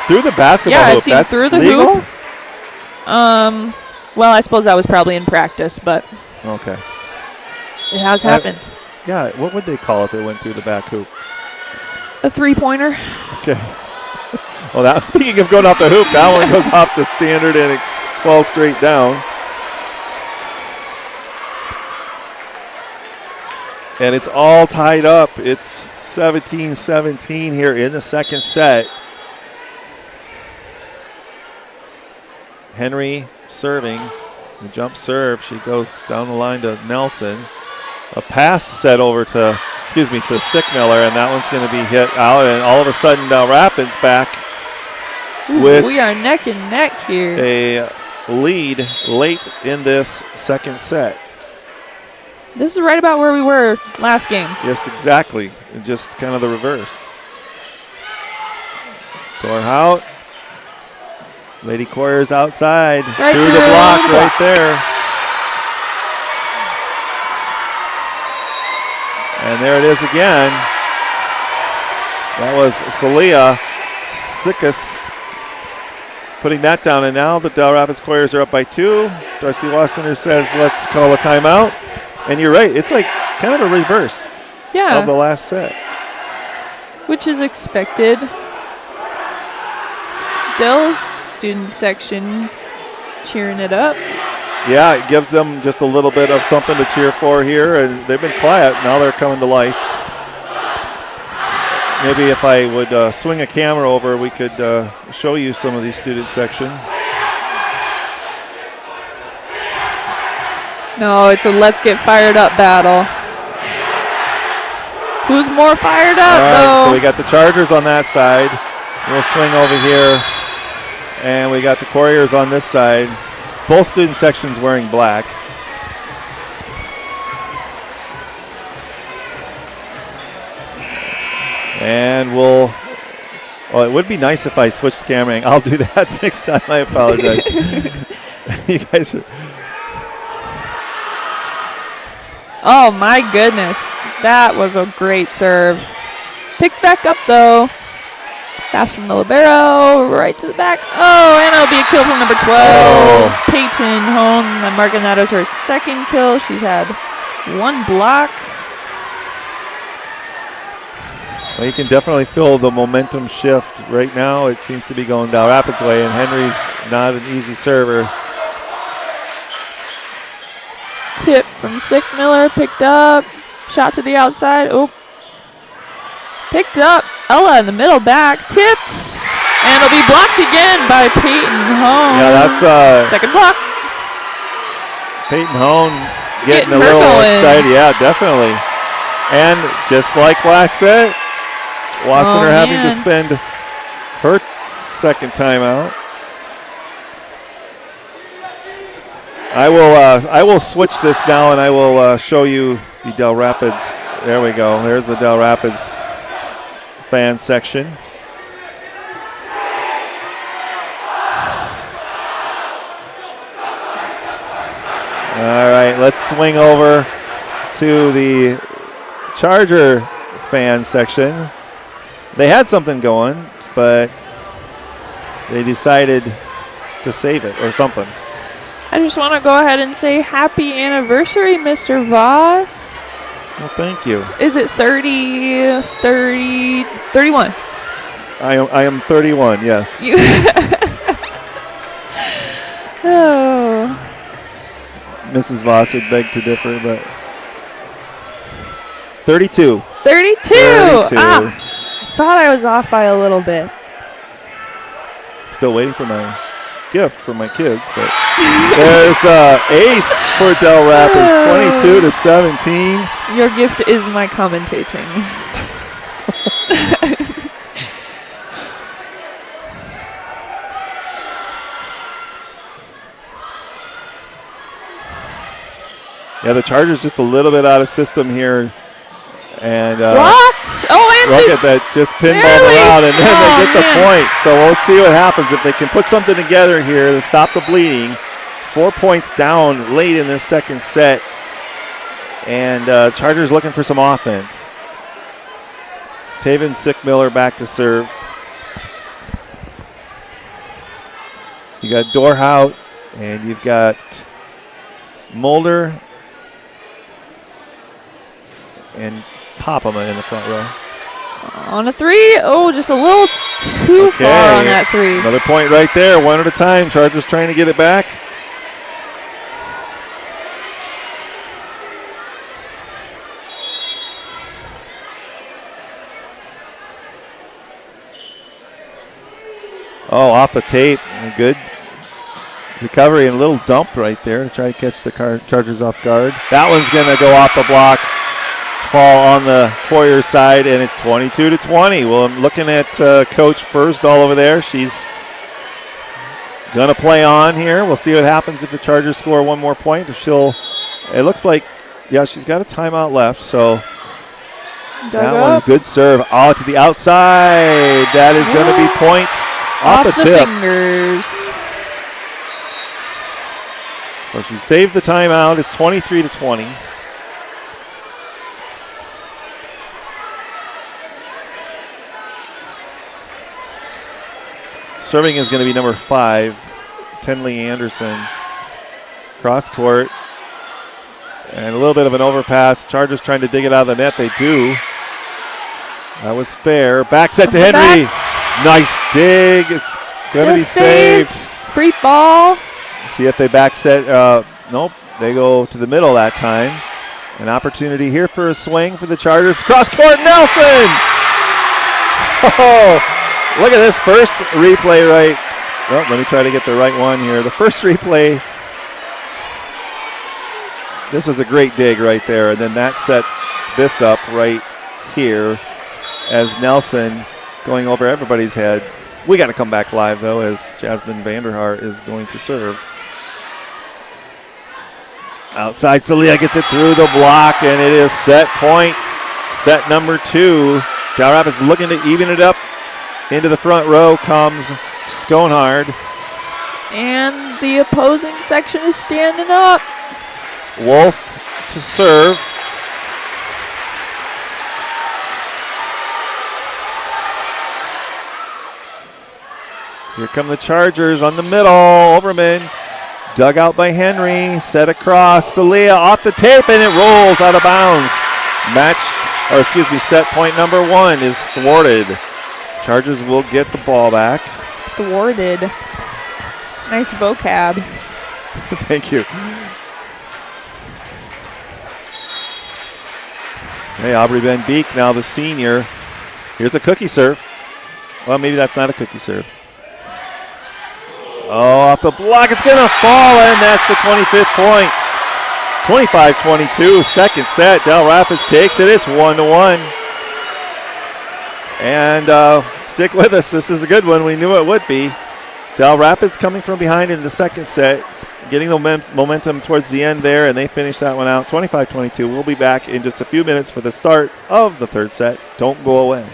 Through the basketball Yeah, hoop. I've seen That's through the legal? hoop. Well, I suppose that was probably in practice, but Okay. it has happened. Yeah, what would they call it that went through the back hoop? A 3-pointer. Okay. Well, that, speaking of going off the hoop, that one goes off the standard and it falls straight down. And it's all tied up. It's 17-17 here in the second set. Henry serving. The jump serve. She goes down the line to Nelson. A pass set over to Sickmiller, and that one's going to be hit out. And all of a sudden, Dell Rapids back with We are neck and neck here. a lead late in this second set. This is right about where we were last game. Yes, exactly. And just kind of the reverse. Dorhout. Lady Couriers outside. Right through the through block the right block. there. And there it is again. That was Celia Sickus putting that down. And now the Dell Rapids Couriers are up by 2. Darcy Wassenaar says, let's call a timeout. And you're right. It's like kind of a reverse Yeah, of the last set. which is expected. Dell's student section cheering it up. Yeah, it gives them just a little bit of something to cheer for here, and they've been quiet. Now they're coming to life. Maybe if I would swing a camera over, we could show you some of these student section. No, it's a let's get fired up battle. Who's more fired up, All right, though? so we got the Chargers on that side. We'll swing over here, and we got the Couriers on this side. Both student sections wearing black. And we'll Well, it would be nice if I switched camera. I'll do that next time. I apologize. You guys are. Oh, my goodness. That was a great serve. Picked back up, though. Pass from the libero, right to the back. Oh, and it'll be a kill from number 12. Oh. Peyton Hone. I'm marking that as her second kill. She had one block. Well, you can definitely feel the momentum shift right now. It seems to be going Dell Rapids' way, and Henry's not an easy server. Tip from Sickmiller, picked up. Shot to the outside. Oh. Picked up. Ella in the middle back. Tipped. And it'll be blocked again by Peyton Hone. Yeah, that's second block. Peyton Hone getting a her little going. excited. Yeah, definitely. And just like last set, Wassenaar having to spend her second timeout. I will switch this now, and I will show you the Dell Rapids. There we go. There's the Dell Rapids fan section. All right, let's swing over to the Charger fan section. They had something going, but they decided to save it or something. I just want to go ahead and say happy anniversary, Mr. Voss. Well, thank you. Is it 30, 30, 31? I am 31, yes. Oh. Mrs. Voss would beg to differ, but 32. 32. 32. Ah, thought I was off by a little bit. Still waiting for my gift for my kids, but there's ace for Dell Rapids, 22-17. Your gift is my commentating. Yeah, the Chargers just a little bit out of system here. And what? Oh, and look at that, just pinball around, and then they get the point. So we'll see what happens if they can put something together here to stop the bleeding. 4 points down late in this second set, and Chargers looking for some offense. Taven Sickmiller back to serve. So you got Dorhout, and you've got Mulder and Popama in the front row. On a three. Oh, just a little too far on that three. Another point right there, one at a time. Chargers trying to get it back. Oh, off the tape. Good recovery and a little dump right there to try to catch the Chargers off guard. That one's going to go off the block. Fall on the Warriors side, and it's 22-20. Well, I'm looking at Coach Fursdal over there. She's going to play on here. We'll see what happens if the Chargers score one more point. If it looks like, yeah, she's got a timeout left, so that one, good serve. Oh, to the outside. That is going to be point off the tip. Fingers. So she saved the timeout. It's 23-20. Serving is going to be number 5, Tenley Anderson. Cross court. And a little bit of an overpass. Chargers trying to dig it out of the net. They do. That was fair. Back set to Henry. Nice dig. It's going to be saved. Free ball. See if they back set. Nope. They go to the middle that time. An opportunity here for a swing for the Chargers. Cross court, Nelson. Oh. Look at this first replay right. Well, let me try to get the right one here. The first replay, this was a great dig right there. And then that set this up right here as Nelson going over everybody's head. We got to come back live, though, as Jasmine Vanderhart is going to serve. Outside, Celia gets it through the block, and it is set point. Set number 2. Dell Rapids looking to even it up Into the front row comes Skonhard. And the opposing section is standing up. Wolf to serve. Here come the Chargers on the middle. Overman dug out by Henry. Set across. Celia off the tape, and it rolls out of bounds. Set point number 1 is thwarted. Chargers will get the ball back. Thwarted. Nice vocab. Thank you. Hey, Aubrey Van Beek, now the senior. Here's a cookie serve. Well, maybe that's not a cookie serve. Oh, off the block. It's going to fall, and that's the 25th point. 25-22, second set. Dell Rapids takes it. It's 1-1. And stick with us. This is a good one. We knew it would be. Dell Rapids coming from behind in the second set, getting the momentum towards the end there, and they finish that one out 25-22. We'll be back in just a few minutes for the start of the third set. Don't go away.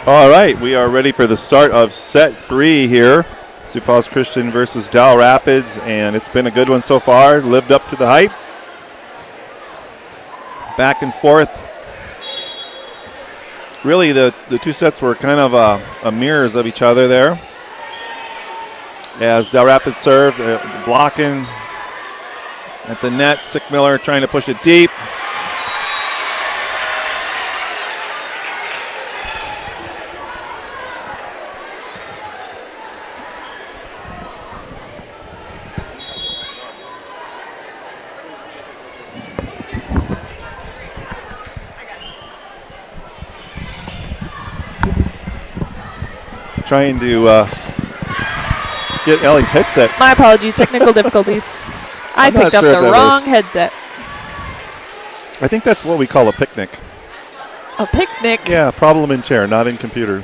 All right, we are ready for the start of set 3 here. Sioux Falls Christian versus Dell Rapids, and it's been a good one so far. Lived up to the hype. Back and forth. Really, the two sets were kind of a mirrors of each other there. As Dell Rapids served, blocking at the net. Sickmiller trying to push it deep. Trying to get Ellie's headset. My apologies, technical difficulties. I picked up the wrong headset. I think that's what we call a picnic. A picnic? Yeah, problem in chair, not in computer.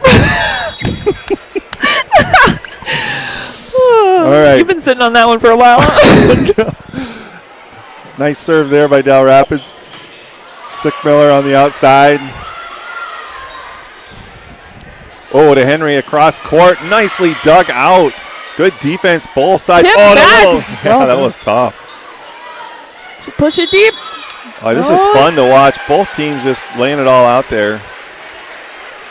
All right. You've been sitting on that one for a while. Nice serve there by Dell Rapids. Sickmiller on the outside. Oh, to Henry across court. Nicely dug out. Good defense, both sides. Tip oh, back. no. Yeah, that was tough. Push it deep. Oh, this is fun to watch. Both teams just laying it all out there.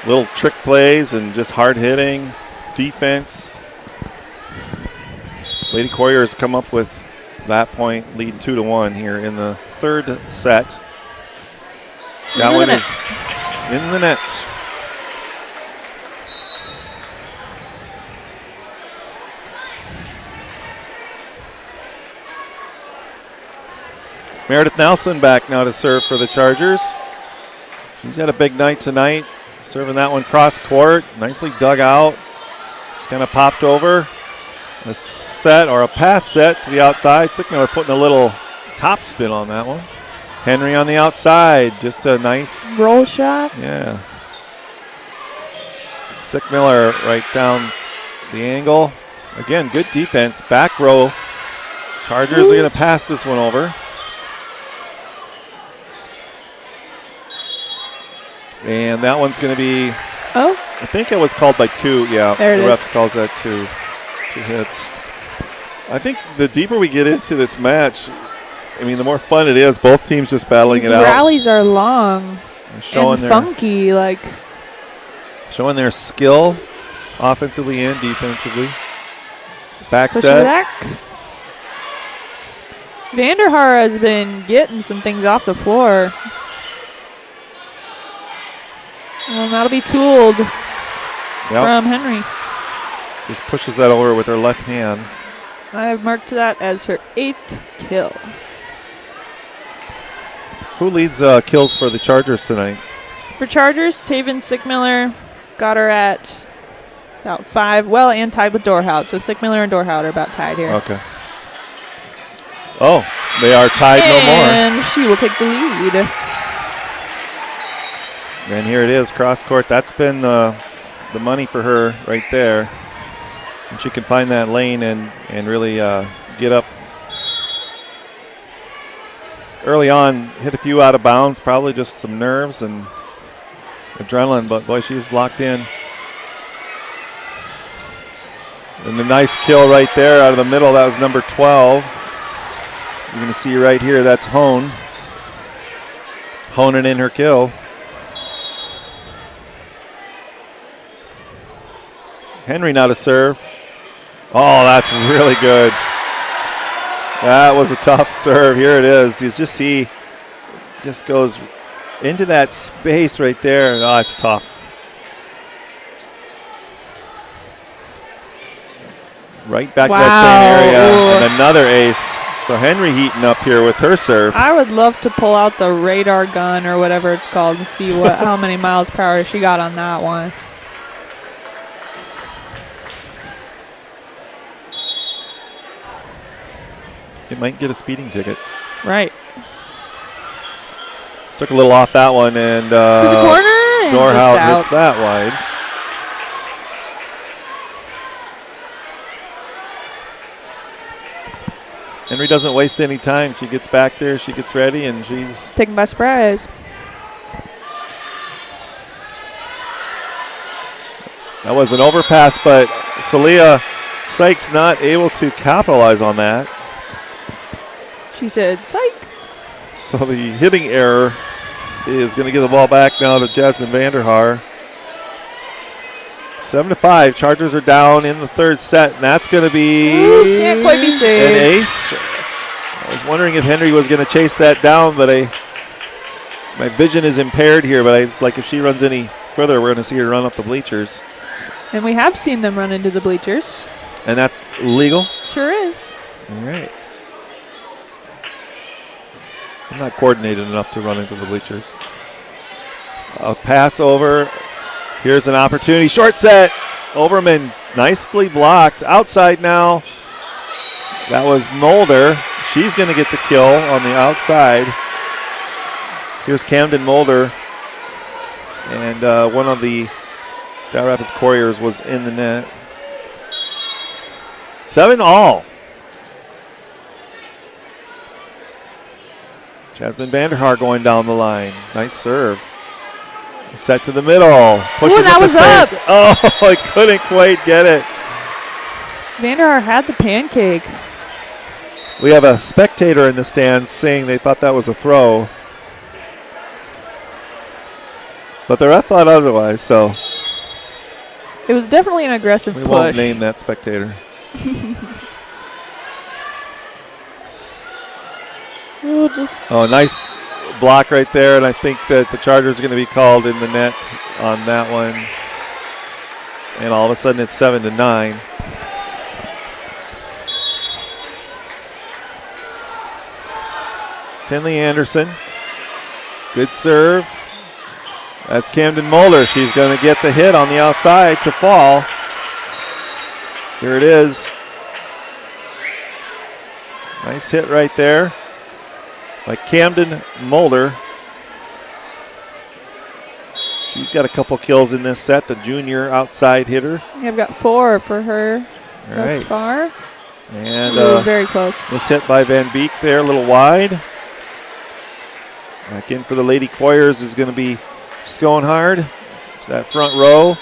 Little trick plays and just hard hitting. Defense. Lady Couriers come up with that point, lead 2-1 here in the third set. That one is in the net. Meredith Nelson back now to serve for the Chargers. She's had a big night tonight. Serving that one cross court. Nicely dug out. Just kind of popped over. A set or a pass set to the outside. Sickmiller putting a little top spin on that one. Henry on the outside. Just a nice roll shot. Yeah. Sickmiller right down the angle. Again, good defense. Back row. Chargers are going to pass this one over. And that one's going to be, I think it was called by 2. Yeah, there the ref calls that 2 hits. I think the deeper we get into this match, I mean, the more fun it is. Both teams just battling it out. These rallies are long and funky, showing their skill offensively and defensively. Back push set. Back. Vanderhaar has been getting some things off the floor. Well, that'll be tooled from Henry. Just pushes that over with her left hand. I have marked that as her 8th kill. Who leads kills for the Chargers tonight? For Chargers, Taven Sickmiller got her at about 5. Well, and tied with Dorhout. So Sickmiller and Dorhout are about tied here. Okay. Oh, they are tied no more. And she will take the lead. And here it is, cross court. That's been the money for her right there. And she can find that lane and really get up. Early on, hit a few out of bounds, probably just some nerves and adrenaline, but boy, she's locked in. And a nice kill right there out of the middle. That was number 12. You're going to see right here, that's Hone. Honing in her kill. Henry now to serve. Oh, that's really good. That was a tough serve. Here it is. You just see, just goes into that space right there. Oh, it's tough. Right back to that same area. And another ace. So Henry heating up here with her serve. I would love to pull out the radar gun or whatever it's called and see how many miles per hour she got on that one. It might get a speeding ticket. Right. Took a little off that one, and to the corner and Dorhout hits that wide. Henry doesn't waste any time. She gets back there, she gets ready, and she's taken by surprise. That was an overpass, but Celia Sykes not able to capitalize on that. She said, psych. So the hitting error is going to give the ball back now to Jasmine Vanderhaar. 7-5. Chargers are down in the third set, and that's going to be can't quite be saved. An ace. I was wondering if Henry was going to chase that down, but my vision is impaired here, but it's like if she runs any further, we're going to see her run up the bleachers. And we have seen them run into the bleachers. And that's legal? Sure is. All right. I'm not coordinated enough to run into the bleachers. A pass over. Here's an opportunity. Short set. Overman nicely blocked. Outside now. That was Mulder. She's going to get the kill on the outside. Here's Camden Mulder. And one of the Del Rapids Couriers was in the net. 7-all. Jasmine Vanderhaar going down the line. Nice serve. Set to the middle. Ooh, that was space. up. Oh, I couldn't quite get it. Vanderhaar had the pancake. We have a spectator in the stands saying they thought that was a throw. But the ref thought otherwise, so. It was definitely an aggressive we push. won't name that spectator. Oh, nice block right there, and I think that the Chargers are going to be called in the net on that one. And all of a sudden it's 7-9. Tinley Anderson, good serve. That's Camden Mulder. She's going to get the hit on the outside to fall. Here it is. Nice hit right there by Camden Mulder. She's got a couple kills in this set, the junior outside hitter. I've got 4 for her thus far. And very close. This hit by Van Beek there, a little wide. Back in for the Lady Couriers is going to be Schoenhard. To that front row.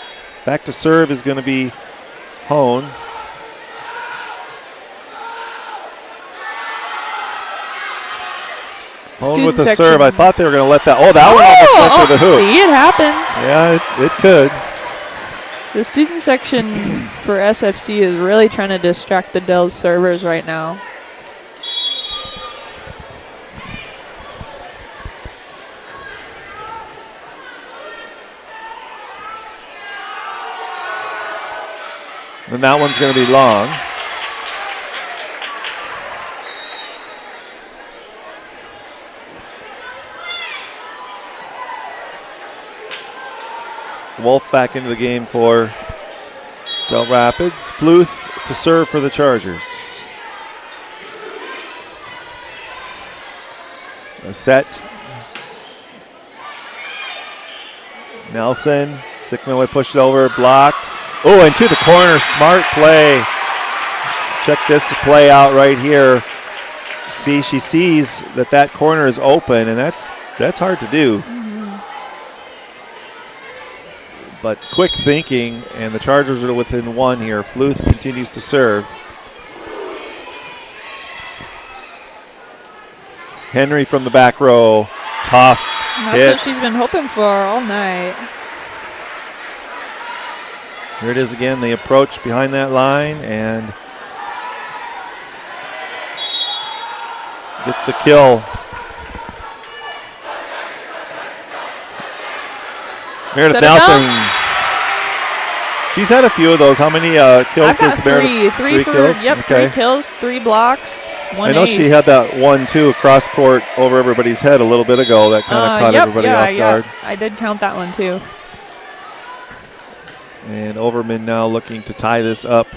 Back to serve is going to be Hone. Hone with the section. serve. I thought they were going to let that. Oh, that one almost went to the hoop. See, it happens. Yeah, it could. The student section for SFC is really trying to distract the Dell's servers right now. And that one's going to be long. Wolf back into the game for Del Rapids. Fluth to serve for the Chargers. A set. Nelson. Sickmiller pushed it over, blocked. Oh, into the corner, smart play. Check this play out right here. See, she sees that corner is open, and that's hard to do. But quick thinking, and the Chargers are within 1 here. Fluth continues to serve. Henry from the back row, tough That's hit. what she's been hoping for all night. Here it is again, the approach behind that line, and gets the kill. Meredith Nelson. She's had a few of those. How many kills I've got does Meredith? 3 for kills? Yep, Okay. 3 kills, 3 blocks, 1 I know ace. she had that 1-2 across court over everybody's head a little bit ago. That kind of caught everybody off guard. I did count that one too. And Overman now looking to tie this up.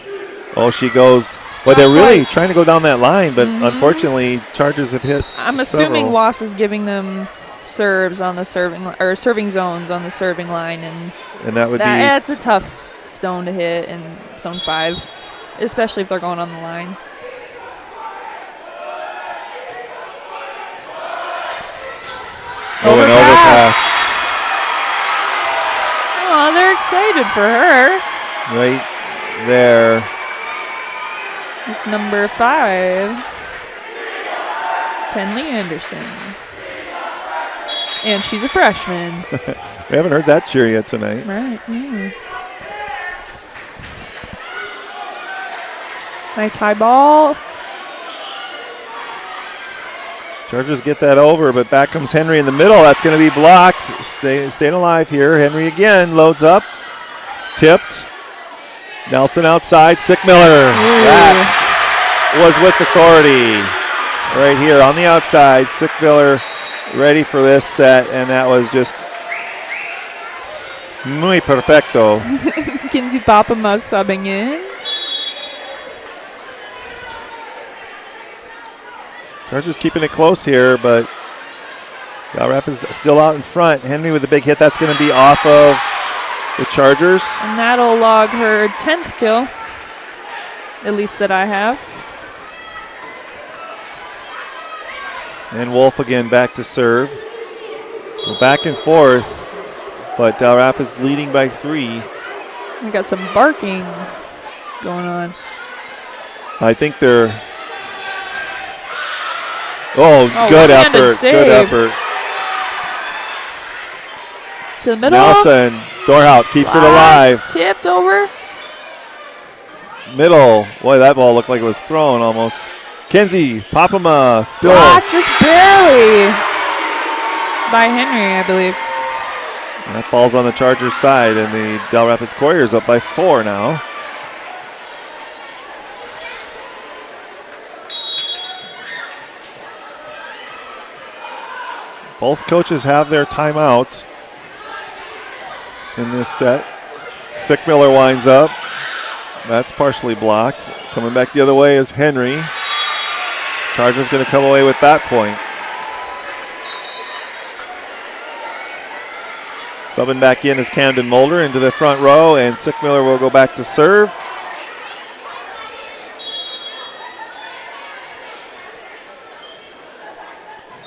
Oh, she goes. Well, they're really trying to go down that line, but unfortunately, Chargers have hit. I'm assuming Was is giving them serves on the serving or serving zones on the serving line, and that would be. It's a tough zone to hit in zone 5, especially if they're going on the line. Oh, an overpass. Oh, they're excited for her. Right there. It's number 5, Tenley Anderson. And she's a freshman. We haven't heard that cheer yet tonight. Right. Nice high ball. Chargers get that over, but back comes Henry in the middle. That's going to be blocked. Staying alive here. Henry again loads up. Tipped. Nelson outside. Sickmiller. That was with authority. Right here on the outside. Sickmiller ready for this set, and that was just muy perfecto. Kinsey Papama subbing in. Chargers keeping it close here, but Del Rapids still out in front. Henry with a big hit. That's going to be off of the Chargers. And that'll log her 10th kill, at least that I have. And Wolf again back to serve. So back and forth, but Del Rapids leading by 3. We got some barking going on. I think they're. Oh, good one-handed effort. save. Good effort. To the middle. Nelson, Dorhout keeps it alive. Tipped over. Middle. Boy, that ball looked like it was thrown almost. Kenzie, Papama, still. Blocked just barely by Henry, I believe. That falls on the Chargers side, and the Del Rapids Couriers up by 4 now. Both coaches have their timeouts in this set. Sickmiller winds up. That's partially blocked. Coming back the other way is Henry. Chargers going to come away with that point. Subbing back in is Camden Mulder into the front row, and Sickmiller will go back to serve.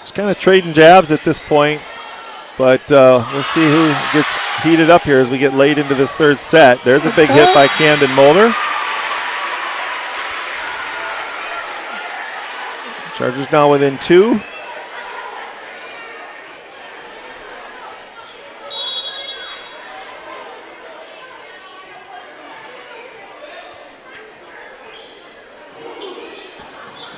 Just kind of trading jabs at this point, but we'll see who gets heated up here as we get late into this third set. There's a big hit by Camden Mulder. Chargers now within 2.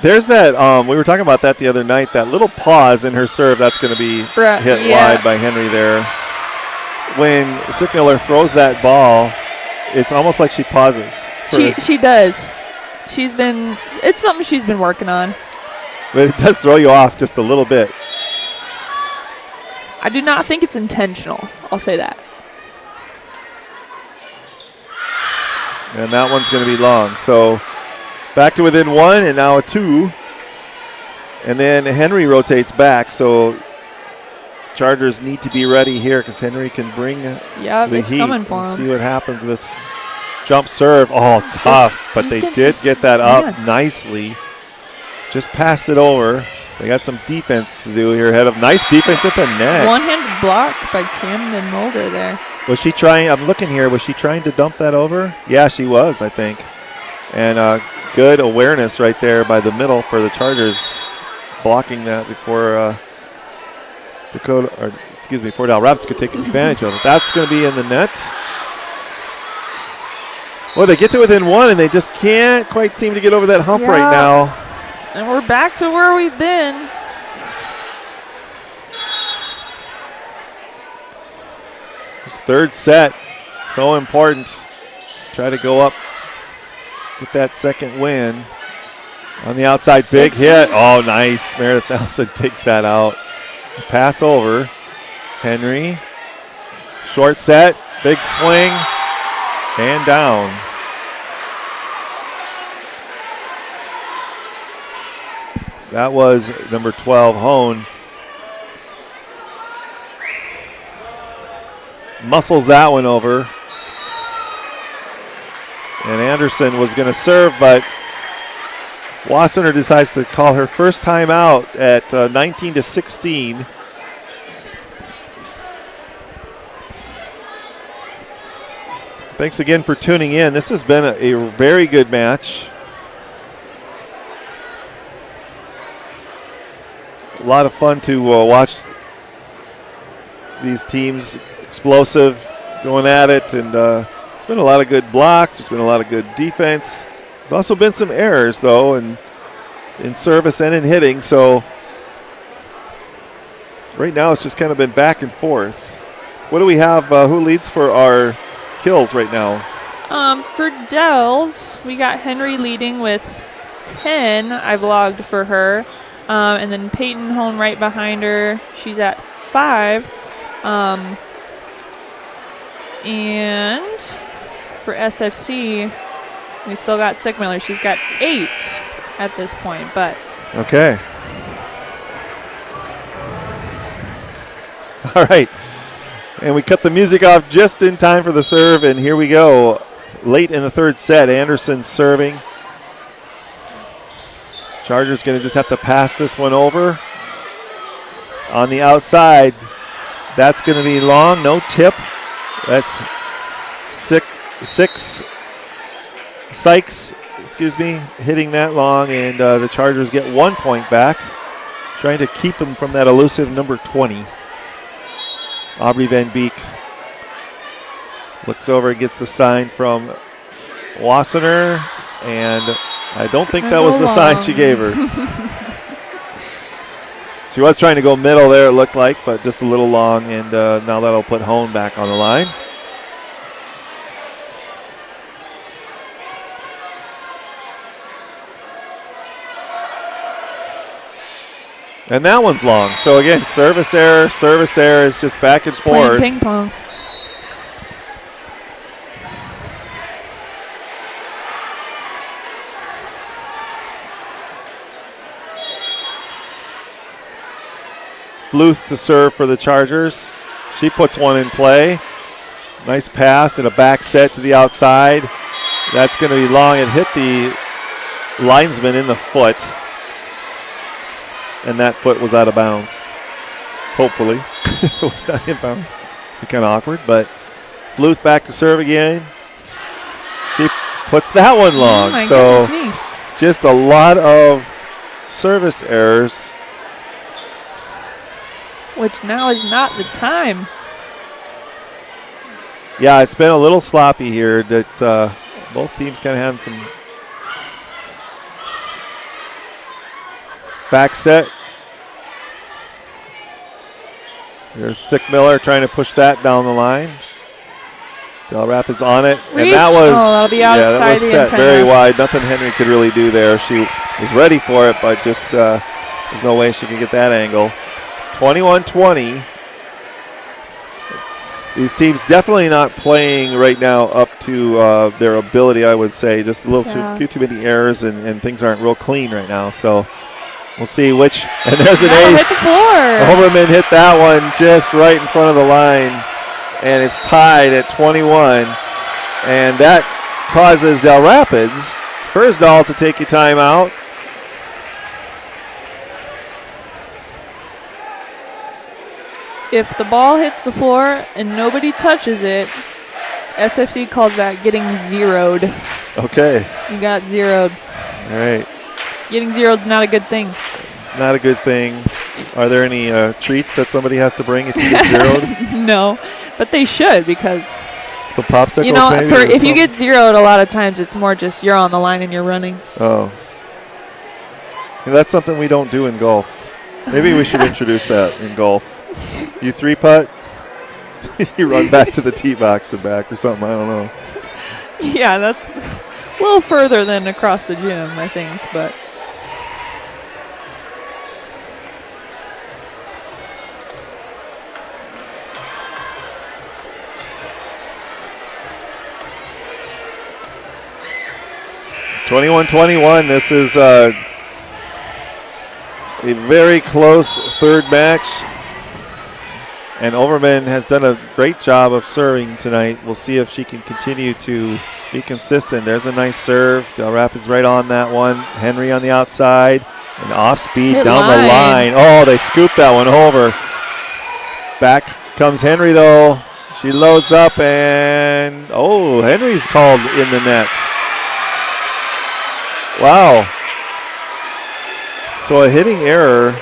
There's that, we were talking about that the other night, that little pause in her serve, that's going to be hit wide by Henry there. When Sickmiller throws that ball, it's almost like she pauses. She does. It's something she's been working on. But it does throw you off just a little bit. I do not think it's intentional. I'll say that. And that one's going to be long. So back to within 1 and now a 2. And then Henry rotates back. So Chargers need to be ready here because Henry can bring the it's heat. Coming for him. See what happens with this jump serve. Oh, tough. But they did get that up nicely. Just passed it over. They got some defense to do here ahead of. Nice defense at the net. One-handed block by Camden Mulder there. Was she trying? I'm looking here. Was she trying to dump that over? Yeah, she was, I think. And good awareness right there by the middle for the Chargers, blocking that before before Del Rapids could take advantage of it. That's going to be in the net. Well, they get to within 1, and they just can't quite seem to get over that hump right now. And we're back to where we've been. This third set, so important. Try to go up, get that second win. On the outside, big hit. Oh, nice. Meredith Nelson takes that out. Pass over. Henry. Short set, big swing, and down. That was number 12, Hone. Muscles that one over. And Anderson was going to serve, but Wassenaar decides to call her first time out at 19-16. Thanks again for tuning in. This has been a very good match. A lot of fun to watch these teams, explosive, going at it, and it's been a lot of good blocks. There's been a lot of good defense. There's also been some errors, though, in service and in hitting. So right now it's just kind of been back and forth. What do we have? Who leads for our kills right now? For Dells, we got Henry leading with 10. I've logged for her. And then Peyton Hone right behind her. She's at 5. And for SFC, we still got Sickmiller. She's got 8 at this point. But okay. All right. And we cut the music off just in time for the serve, and here we go. Late in the third set, Anderson serving. Chargers going to just have to pass this one over. On the outside, that's going to be long, no tip. That's six Sykes, hitting that long, and the Chargers get 1 point back, trying to keep him from that elusive number 20. Aubrey Van Beek looks over and gets the sign from Wassenaar, and I don't think that was the sign she gave her. She was trying to go middle there, it looked like, but just a little long, and now that'll put Hone back on the line. And that one's long. So again, service error is just back and forth. Playing ping pong. Fluth to serve for the Chargers. She puts one in play. Nice pass and a back set to the outside. That's going to be long. It hit the linesman in the foot. And that foot was out of bounds. Hopefully. It was not in bounds. Be kind of awkward, but Fluth back to serve again. She puts that one long. Oh my so goodness me. just a lot of service errors. Which now is not the time. Yeah, it's been a little sloppy here. That both teams kind of having some back set. There's Sickmiller trying to push that down the line. Del Rapids on it. Reach. And that was, that'll be outside that was the set antenna. very wide. Nothing Henry could really do there. She was ready for it, but just there's no way she could get that angle. 21-20. These teams definitely not playing right now up to their ability, I would say. Just a little few too many errors, and things aren't real clean right now. So we'll see which. And there's an ace. Hit the floor. Overman hit that one just right in front of the line, and it's tied at 21. And that causes Del Rapids, Firsdahl, to take a timeout. If the ball hits the floor and nobody touches it, SFC calls that getting zeroed. Okay. You got zeroed. All right. Getting zeroed is not a good thing. It's not a good thing. Are there any treats that somebody has to bring if you get zeroed? No, but they should, because So popsicles, you know, maybe, for or if you something? get zeroed, a lot of times it's more just you're on the line and you're running. Oh. Yeah, that's something we don't do in golf. Maybe we should introduce that in golf. You three putt, you run back to the tee box and back or something. I don't know. Yeah, that's a little further than across the gym, I think, but. (21-21). This is a very close third match. And Overman has done a great job of serving tonight. We'll see if she can continue to be consistent. There's a nice serve. Del Rapids right on that one. Henry on the outside. And off speed down the line. Oh, they scooped that one over. Back comes Henry, though. She loads up, and oh, Henry's called in the net. Wow. So a hitting error,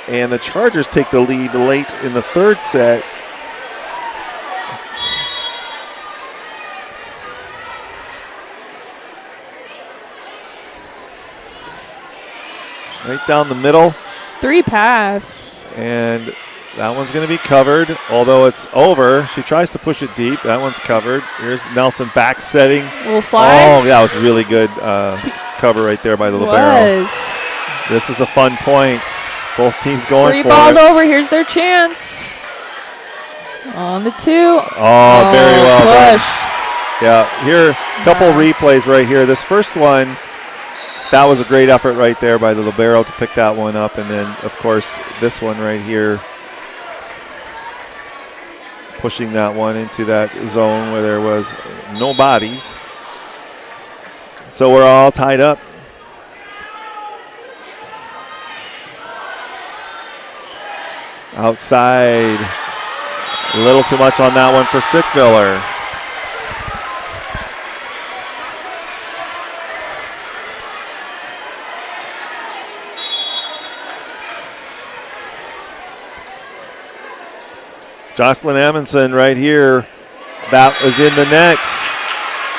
and the Chargers take the lead late in the third set. Right down the middle. 3 pass. And that one's going to be covered, although it's over. She tries to push it deep. That one's covered. Here's Nelson back setting. Little slide. Oh, yeah, it was really good cover right there by the libero. This is a fun point. Both teams going for Rebound it. over. Here's their chance. On the 2. Oh, very well push. done. Yeah, here, a couple replays right here. This first one, that was a great effort right there by the libero to pick that one up. And then, of course, this one right here. pushing that one into that zone where there was no bodies. So we're all tied up. Outside, a little too much on that one for Sickmiller. Jocelyn Amundsen right here. That was in the net.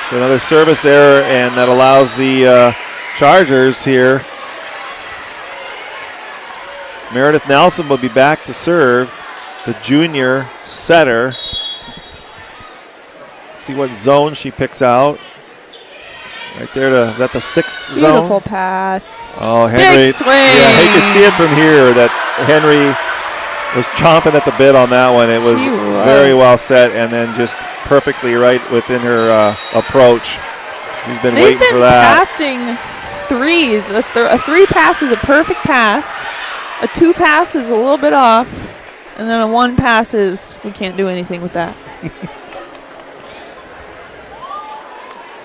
So another service error, and that allows the Chargers here. Meredith Nelson will be back to serve, the junior setter. See what zone she picks out. Right there, is that the 6th zone? Beautiful pass. Oh, Henry. Big swing. Yeah, you can see it from here that Henry was chomping at the bit on that one. It was very well set and then just perfectly right within her approach. She's been waiting for that. They've been passing threes. A 3 pass is a perfect pass. A 2 pass is a little bit off. And then a 1 pass is, we can't do anything with that.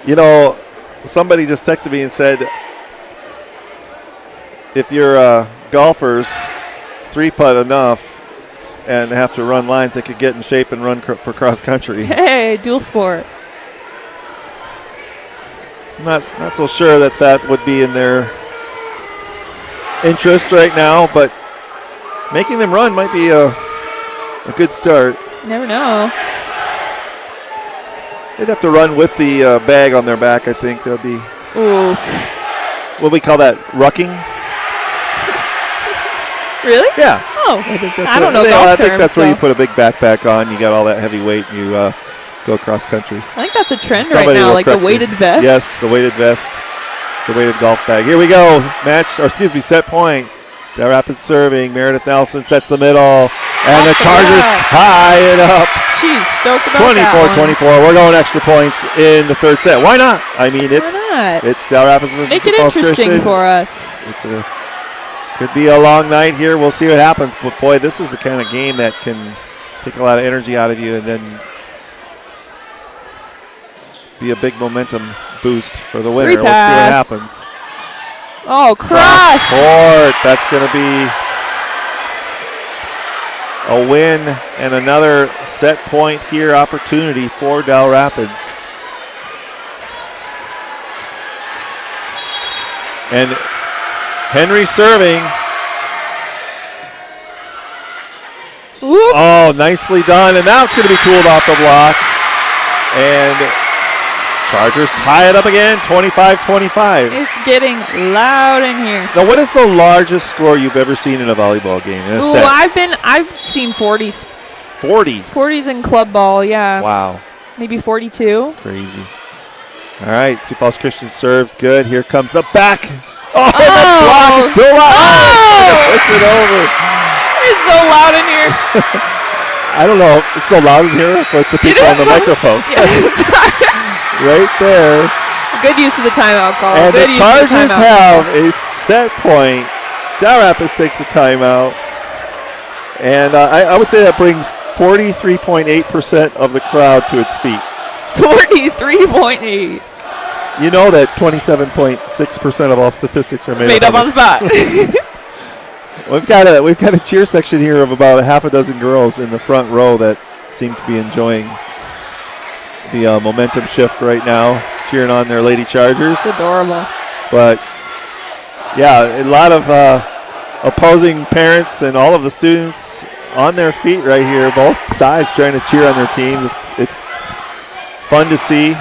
You know, somebody just texted me and said, if you're golfers, 3-putt enough and have to run lines, they could get in shape and run for cross country. Hey, dual sport. Not so sure that would be in their interest right now, but making them run might be a good start. Never know. They'd have to run with the bag on their back, I think. That'd be. Oof. What do we call that? Rucking? Really? Yeah. Oh, I think that's I don't know I golf think terms, that's where you so. put a big backpack on. You got all that heavy weight, and you go cross country. I think that's a trend Somebody right now, will like the correct me. weighted vest. Yes, the weighted vest, the weighted golf bag. Here we go. Set point. Del Rapids serving. Meredith Nelson sets the middle, and the Chargers tie it up. She's stoked about that 24-24. We're going extra points in the third set. Why not? I mean, it's Del Rapids versus Make it Falls interesting Christian. for us. Could be a long night here. We'll see what happens. But boy, this is the kind of game that can take a lot of energy out of you and then be a big momentum boost for the winner. We'll see what happens. Oh, cross court. That's going to be a win and another set point here opportunity for Del Rapids. And Henry serving. Whoop. Oh, nicely done. And now it's going to be tooled off the block. And Chargers tie it up again, 25-25. It's getting loud in here. Now, what is the largest score you've ever seen in a volleyball game? In a set? I've seen 40s. 40s? 40s in club ball, yeah. Wow. Maybe 42. Crazy. All right, Sioux Falls Christian serves good. Here comes the back. Oh, that block is still out. Oh! Puts it over. It's so loud in here. I don't know if it's so loud in here or it's the people on the microphone. Yes. Right there. Good use of the timeout call. And Good the use Chargers of the timeout have call. a set point. Del Rapids takes a timeout. And I would say that brings 43.8% of the crowd to its feet. 43.8. You know that 27.6% of all statistics are made up on the spot. We've got a cheer section here of about a half a dozen girls in the front row that seem to be enjoying the momentum shift right now, cheering on their Lady Chargers. It's adorable. But yeah, a lot of opposing parents and all of the students on their feet right here, both sides trying to cheer on their teams. It's fun to see.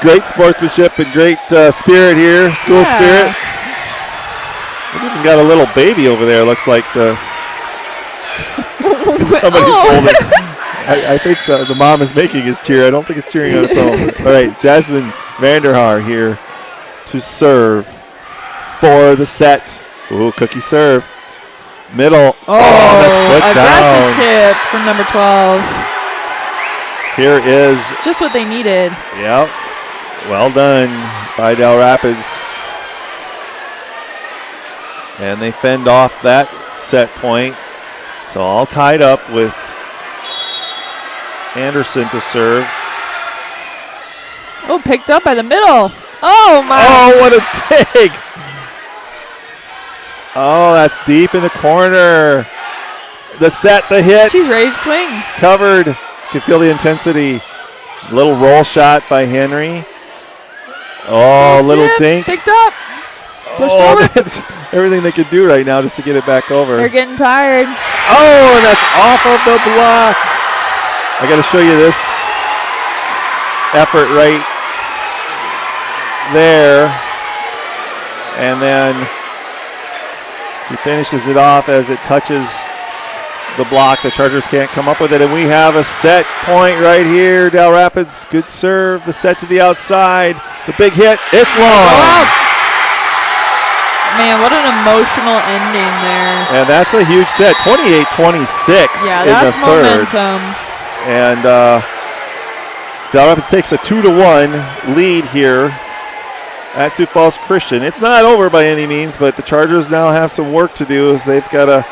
Great sportsmanship and great spirit here, school spirit. We even got a little baby over there. Looks like somebody's holding. I think the mom is making his cheer. I don't think it's cheering on its own. All right, Jasmine Vanderhaar here to serve for the set. Ooh, cookie serve. Middle. That's put down. Aggressive tip from number 12. Here is. Just what they needed. Yep. Well done by Del Rapids. And they fend off that set point. So all tied up with Anderson to serve. Oh, picked up by the middle. Oh, my. Oh, what a dig. Oh, that's deep in the corner. The set, the hit. She's ready to swing. Covered. Can feel the intensity. Little roll shot by Henry. Oh, That's little it. dink. Picked up. Pushed Oh, over. that's everything they could do right now just to get it back over. They're getting tired. Oh, and that's off of the block. I got to show you this effort right there. And then she finishes it off as it touches the block. The Chargers can't come up with it. And we have a set point right here. Dell Rapids, good serve. The set to the outside. The big hit. It's long. Man, what an emotional ending there. And that's a huge set. 28-26 Yeah, in the that's third. momentum. And Dell Rapids takes a 2-1 lead here at Sioux Falls Christian. It's not over by any means, but the Chargers now have some work to do as they've got to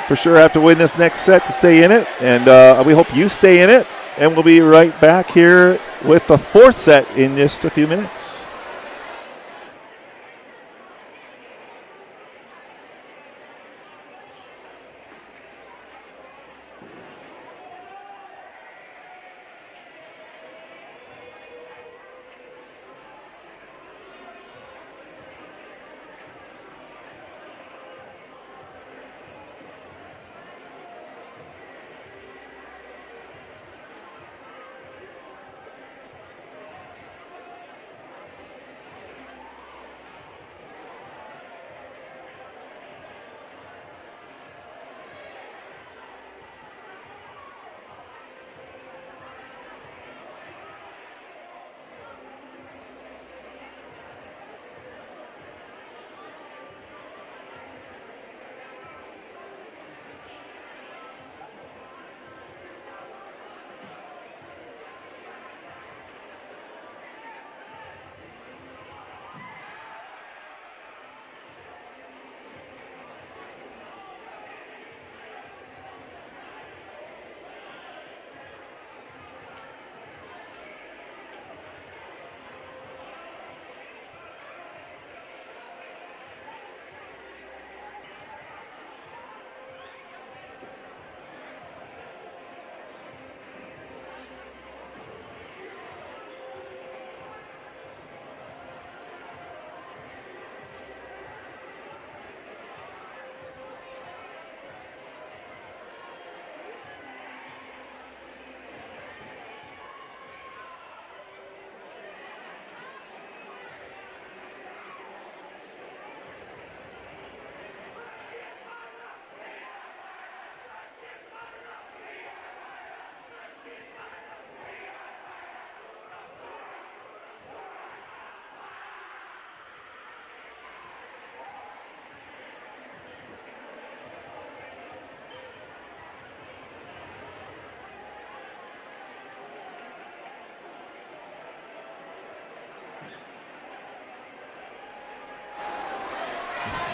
for sure have to win this next set to stay in it. And we hope you stay in it. And we'll be right back here with the fourth set in just a few minutes.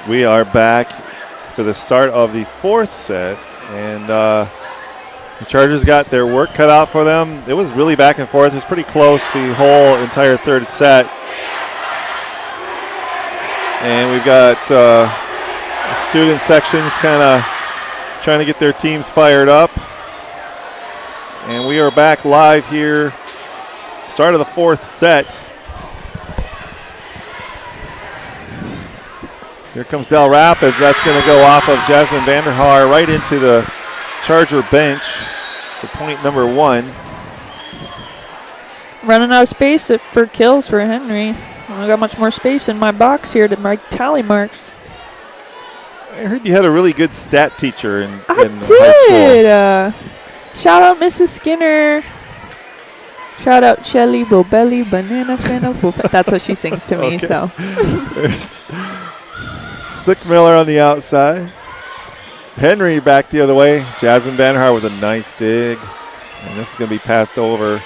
We are back for the start of the fourth set, and the Chargers got their work cut out for them. It was really back and forth. It was pretty close the whole entire third set. And we've got the student sections kind of trying to get their teams fired up. And we are back live here, start of the fourth set. Here comes Dell Rapids. That's going to go off of Jasmine Vanderhaar right into the Charger bench for point number 1. Running out of space for kills for Henry. I don't got much more space in my box here to my tally marks. I heard you had a really good stat teacher in I high school. Shout out Mrs. Skinner. Shout out Shelly Bobelli Banana Fennel. That's what she sings to me. Okay. So There's Slick Miller on the outside. Henry back the other way. Jasmine Vanderhaar with a nice dig. And this is going to be passed over.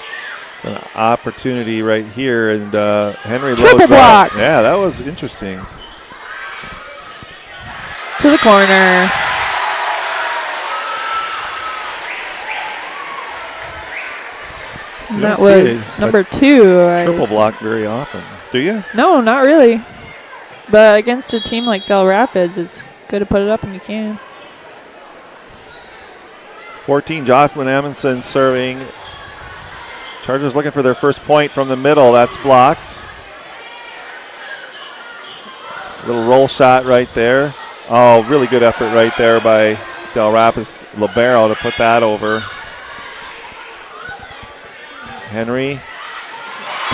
It's an opportunity right here. And Henry triple loads block. up. Yeah, that was interesting. To the corner. You That don't see was a number 2. triple block very often. Do you? No, not really. But against a team like Dell Rapids, it's good to put it up when you can. 14, Jocelyn Amundsen serving. Chargers looking for their first point from the middle. That's blocked. Little roll shot right there. Oh, really good effort right there by Del Rapids libero to put that over. Henry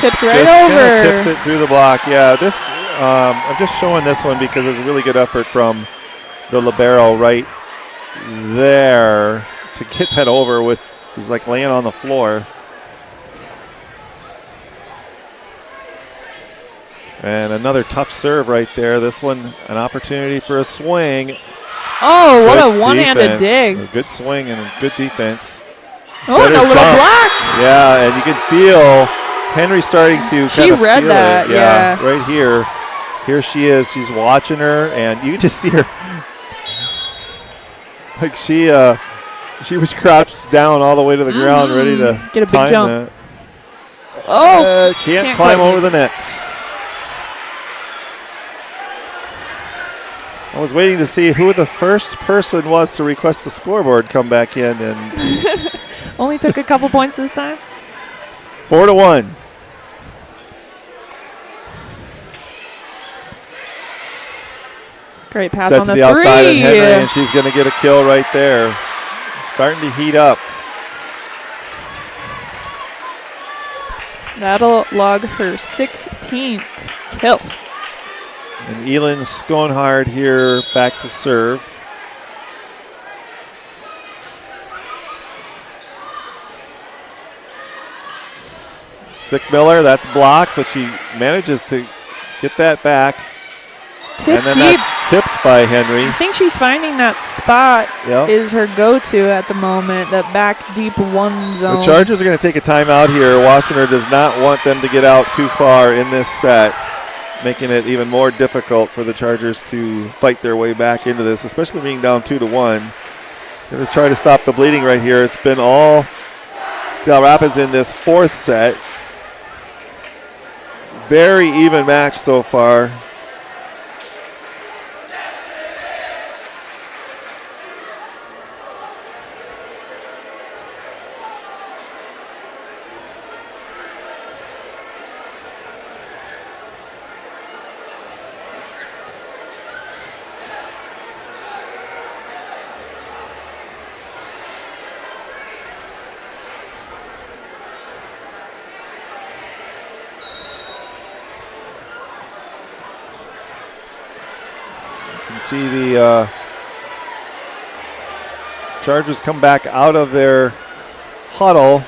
Tipped right just over. kinda tips it through the block. Yeah, this I'm just showing this one because there's a really good effort from the libero right there to get that over with. He's like laying on the floor. And another tough serve right there. This one, an opportunity for a swing. Oh, what Good a one-handed defense. dig. A good swing and a good defense. Oh, and a Setter's little dump. block. Yeah, and you can feel Henry starting to She kind of read feel that, it. yeah. Right here. Here she is. She's watching her, and you can just see her. Like she was crouched down all the way to the ground, ready to Get a big time jump. that. Oh, Can't quite climb over the nets. I was waiting to see who the first person was to request the scoreboard come back in, and only took a couple points this time. 4-1. Great pass Set on to the the outside of three. Henry, and she's going to get a kill right there. Starting to heat up. That'll log her 16th kill. And Elin Skonhard here back to serve. Sickmiller, that's blocked, but she manages to get that back. Tip And then deep. that's tipped by Henry. I think she's finding that spot Yep. is her go-to at the moment, that back deep one zone. The Chargers are going to take a timeout here. Wassenaar does not want them to get out too far in this set, making it even more difficult for the Chargers to fight their way back into this, especially being down 2-1. Going to try to stop the bleeding right here. It's been all Del Rapids in this fourth set. Very even match so far. See the Chargers come back out of their huddle.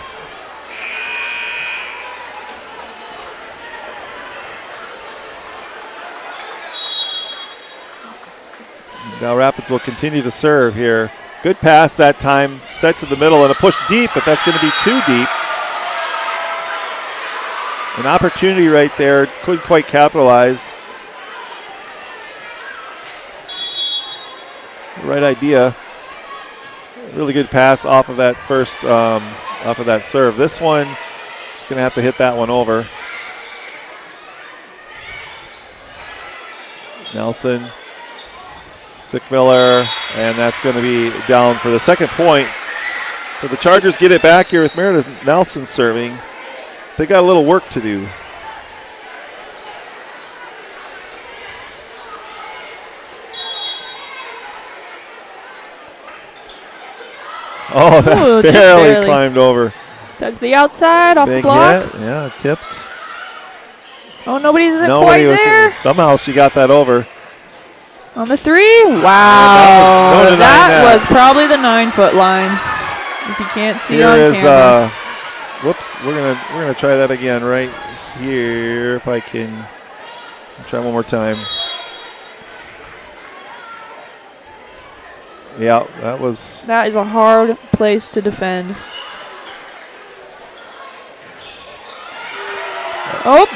Del Rapids will continue to serve here. Good pass that time, set to the middle and a push deep, but that's going to be too deep. An opportunity right there, couldn't quite capitalize. Right idea. Really good pass off of that first, off of that serve. This one, just going to have to hit that one over. Nelson, Sickmiller, and that's going to be down for the second point. So the Chargers get it back here with Meredith Nelson serving. They got a little work to do. Oh, that Ooh, just barely barely. climbed over. Set to the outside, off the Big block. hit. Yeah, tipped. Oh, nobody's quite Nobody was there. somehow she got that over. On the three. Wow. no denying that that. was probably the 9-foot line. If you can't see Here on is camera. whoops, we're gonna try that again right here if I can. Try one more time. Yeah, that was That is a hard place to defend. Oh,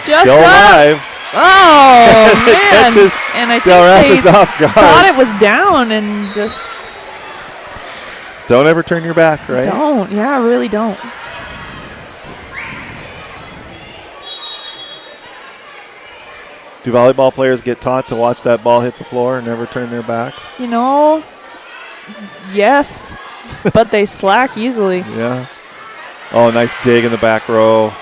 just still up. alive. Oh, And it man. catches And I Del Rapids think they off guard. thought it was down and just Don't ever turn your back, right? don't. Yeah, really don't. Do volleyball players get taught to watch that ball hit the floor and never turn their back? You know, yes, but they slack easily. Yeah. Oh, nice dig in the back row.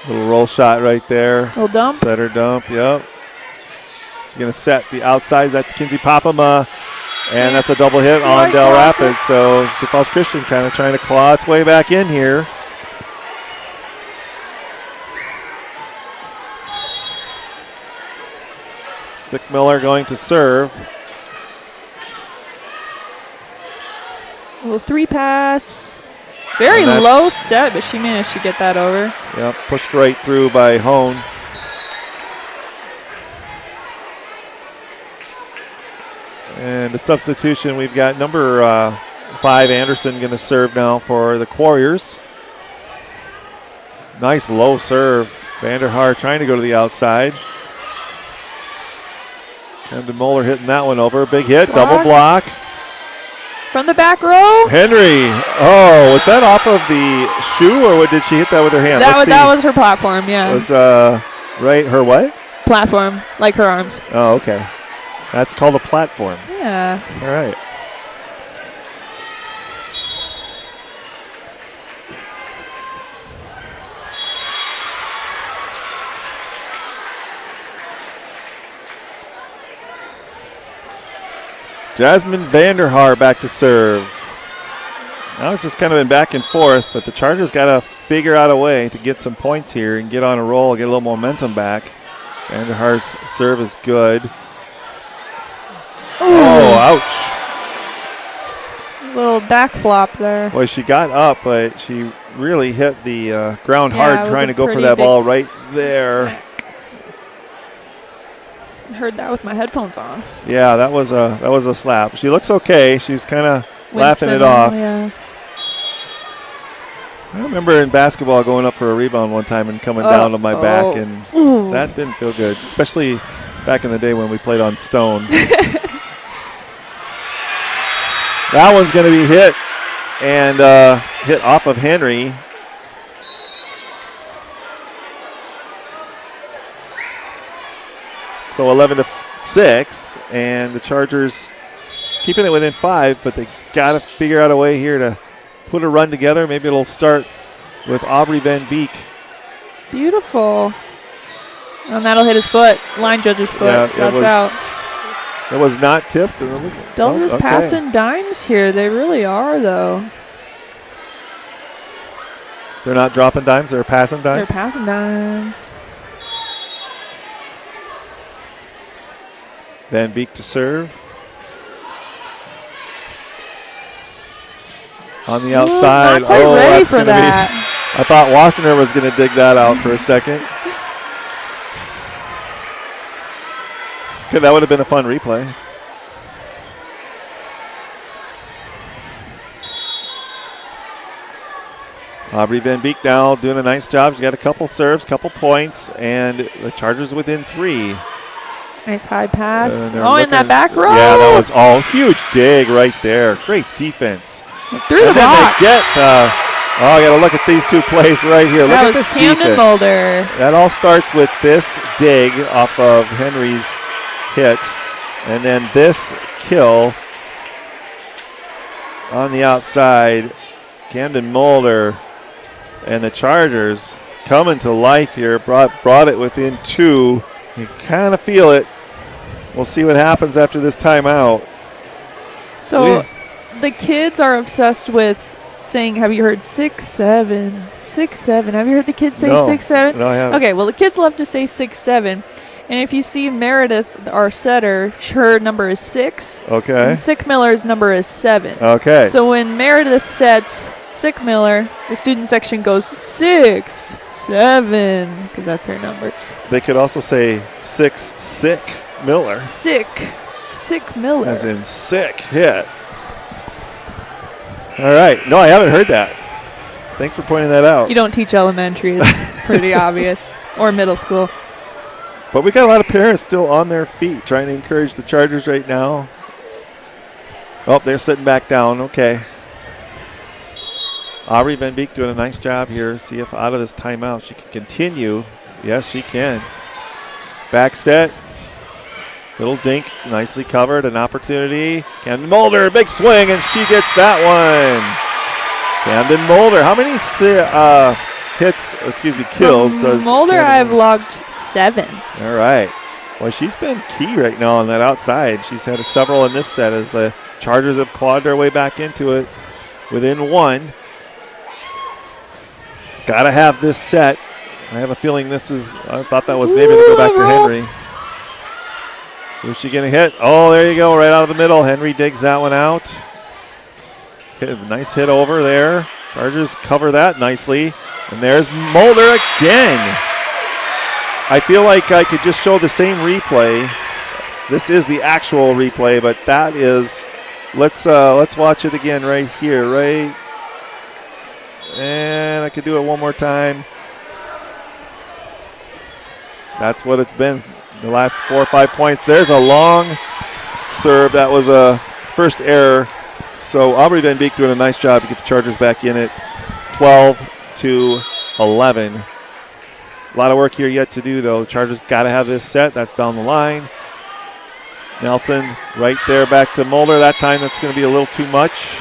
Little roll shot right there. Little dump. Setter dump, yep. She's going to set the outside. That's Kinsey Papama. And that's a double hit on Dell Rapids. So Sioux Falls Christian kind of trying to claw its way back in here. Sickmiller going to serve. A little 3 pass. Very low set, but she managed to get that over. Yep, pushed right through by Hone. And the substitution, we've got number 5, Anderson, going to serve now for the Warriors. Nice low serve. Vanderhaar trying to go to the outside. Camden Moeller hitting that one over. Big hit, double block. From the back row. Henry. Oh, was that off of the shoe or did she hit that with her hand? That was her platform, yeah. Was right, her what? Platform, like her arms. Oh, okay. That's called a platform. Yeah. All right. Jasmine Vanderhaar back to serve. Now it's just kind of been back and forth, but the Chargers got to figure out a way to get some points here and get on a roll, get a little momentum back. Vanderhaar's serve is good. Ooh. Oh, ouch. A little back flop there. Boy, she got up, but she really hit the ground hard trying to go for that pretty ball big right there. Heard that with my headphones on. Yeah, that was a slap. She looks okay. She's kind of laughing it Winston, off. Yeah. I remember in basketball going up for a rebound one time and coming down to my back, and that didn't feel good, especially back in the day when we played on stone. That one's going to be hit and hit off of Henry. So 11-6, and the Chargers keeping it within 5, but they got to figure out a way here to put a run together. Maybe it'll start with Aubrey Van Beek. Beautiful. And that'll hit his foot, line judge's foot. Yeah, so that's out. It was not tipped. Dells is passing dimes here. They really are, though. They're not dropping dimes. They're passing dimes. They're passing dimes. Van Beek to serve. On the outside. Not quite ready that's for that. I thought Wassenaar was going to dig that out for a second. Okay, that would have been a fun replay. Aubrey Van Beek now doing a nice job. She's got a couple serves, couple points, and the Chargers within 3. Nice high pass. In that back row. Yeah, that was all huge dig right there. Great defense. Through the block. I got to look at these two plays right here. Look at this Camden defense. Mulder. That all starts with this dig off of Henry's hit, and then this kill on the outside. Camden Mulder and the Chargers coming to life here. Brought it within 2. You kind of feel it. We'll see what happens after this timeout. So the kids are obsessed with saying, have you heard 6-7? 6-7. Have you heard the kids say 6-7? No, I haven't. Okay, well, the kids love to say 6-7. And if you see Meredith, our setter, her number is 6. Okay. And Sickmiller's number is 7. Okay. So when Meredith sets Sickmiller, the student section goes 6, 7, because that's her numbers. They could also say 6 Sick Miller. Sick Miller. As in sick hit. All right. No, I haven't heard that. Thanks for pointing that out. You don't teach elementary. It's pretty obvious. Or middle school. But we got a lot of parents still on their feet trying to encourage the Chargers right now. Oh, they're sitting back down. Okay. Aubrey Van Beek doing a nice job here. See if out of this timeout she can continue Yes, she can. Back set. Little dink, nicely covered. An opportunity. Camden Mulder, big swing, and she gets that one. Camden Mulder. How many kills does Mulder? Camden I've logged 7. All right. Well, she's been key right now on that outside. She's had several in this set as the Chargers have clawed their way back into it within 1. Got to have this set. I have a feeling this is, I thought that was maybe to go back to Henry. Who's she going to hit? Oh, there you go, right out of the middle. Henry digs that one out. Nice hit over there. Chargers cover that nicely. And there's Mulder again. I feel like I could just show the same replay. This is the actual replay, but that is, let's watch it again right here, right? And I could do it one more time. That's what it's been the last 4 or 5 points. There's a long serve. That was a first error. So Aubrey Van Beek doing a nice job to get the Chargers back in it. 12-11. A lot of work here yet to do, though. Chargers got to have this set. That's down the line. Nelson right there back to Mulder. That time that's going to be a little too much.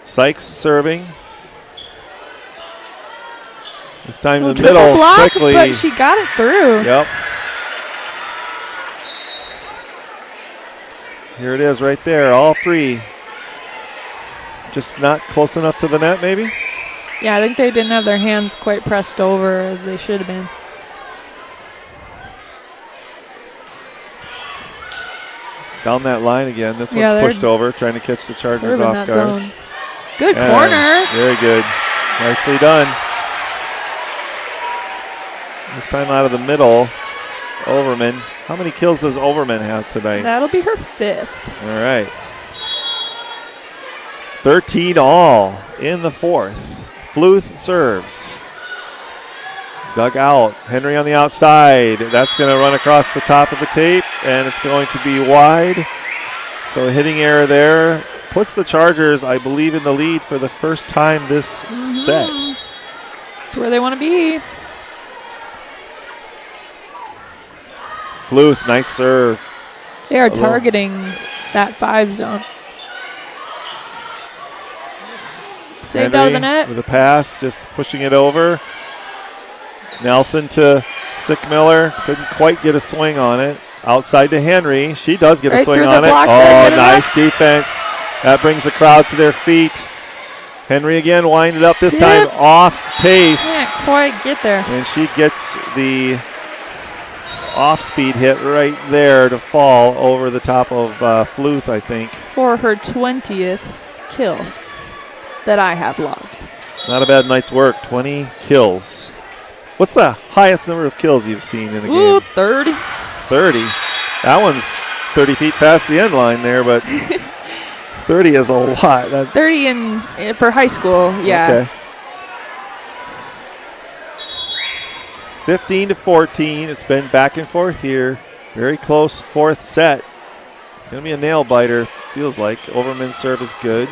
Sykes serving. This time in the middle block, quickly. But she got it through. Yep. Here it is right there, all 3. Just not close enough to the net, maybe? Yeah, I think they didn't have their hands quite pressed over as they should have been. Down that line again. This Yeah, one's pushed over, trying to catch the Chargers Serving off that guard. zone. Good corner. Very good. Nicely done. This time out of the middle, Overman. How many kills does Overman have tonight? That'll be her 5th. All right. 13 all in the 4th. Fluth serves. Dug out. Henry on the outside. That's going to run across the top of the tape, and it's going to be wide. So a hitting error there. Puts the Chargers, I believe, in the lead for the first time this set. That's where they want to be. Fluth, nice serve. They are targeting that 5 zone. Saved Henry out of the net. with a pass, just pushing it over. Nelson to Sickmiller. Couldn't quite get a swing on it. Outside to Henry. She does get a swing on it. Oh, nice defense. That brings the crowd to their feet. Henry again winded up this time off pace. Can't quite get there. And she gets the off-speed hit right there to fall over the top of Fluth, I think. For her 20th kill that I have logged. Not a bad night's work. 20 kills. What's the highest number of kills you've seen in a game? 30. 30. That one's 30 feet past the end line there, but 30 is a lot. 30 for high school, yeah. Okay. 15-14. It's been back and forth here. Very close 4th set. Going to be a nail biter, feels like. Overman's serve is good.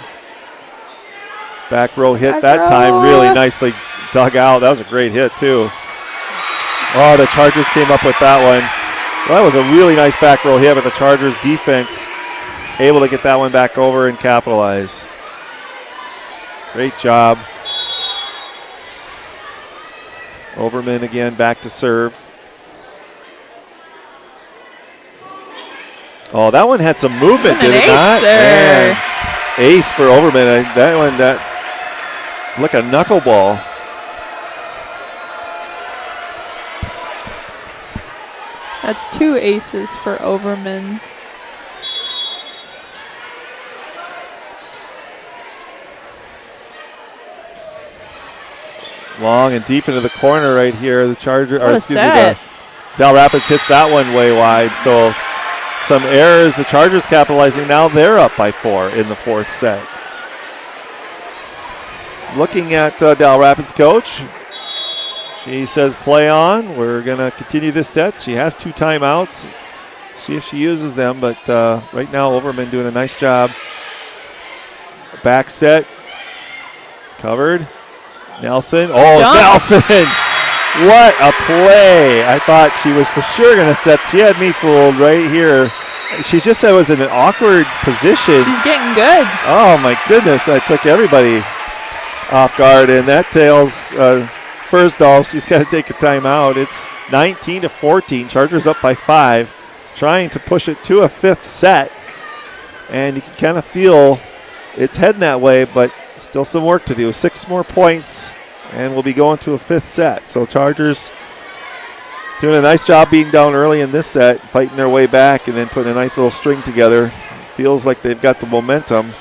Back row hit that time, really nicely dug out. That was a great hit, too. Oh, the Chargers came up with that one. Well, that was a really nice back row hit, but the Chargers defense able to get that one back over and capitalize. Great job. Overman again back to serve. Oh, that one had some movement, did it not? There. Man. Ace for Overman. That one, look, a knuckleball. That's 2 aces for Overman. Long and deep into the corner right here. The Charger, What a set. Dell Rapids hits that one way wide. So some errors. The Chargers capitalizing. Now they're up by 4 in the 4th set. Looking at Dell Rapids coach. She says play on. We're going to continue this set. She has 2 timeouts. see if she uses them, but right now Overman doing a nice job. Back set, covered. Nelson. Oh, Nelson! What a play! I thought she was for sure going to set. She had me fooled right here. She just said it was in an awkward position. She's getting good. Oh my goodness, that took everybody off guard, and that tells Firsdahl she's got to take a timeout. It's 19-14. Chargers up by 5, trying to push it to a 5th set, and you can kind of feel it's heading that way, but still some work to do. 6 more points, and we'll be going to a 5th set. So Chargers doing a nice job being down early in this set, fighting their way back, and then putting a nice little string together. Feels like they've got the momentum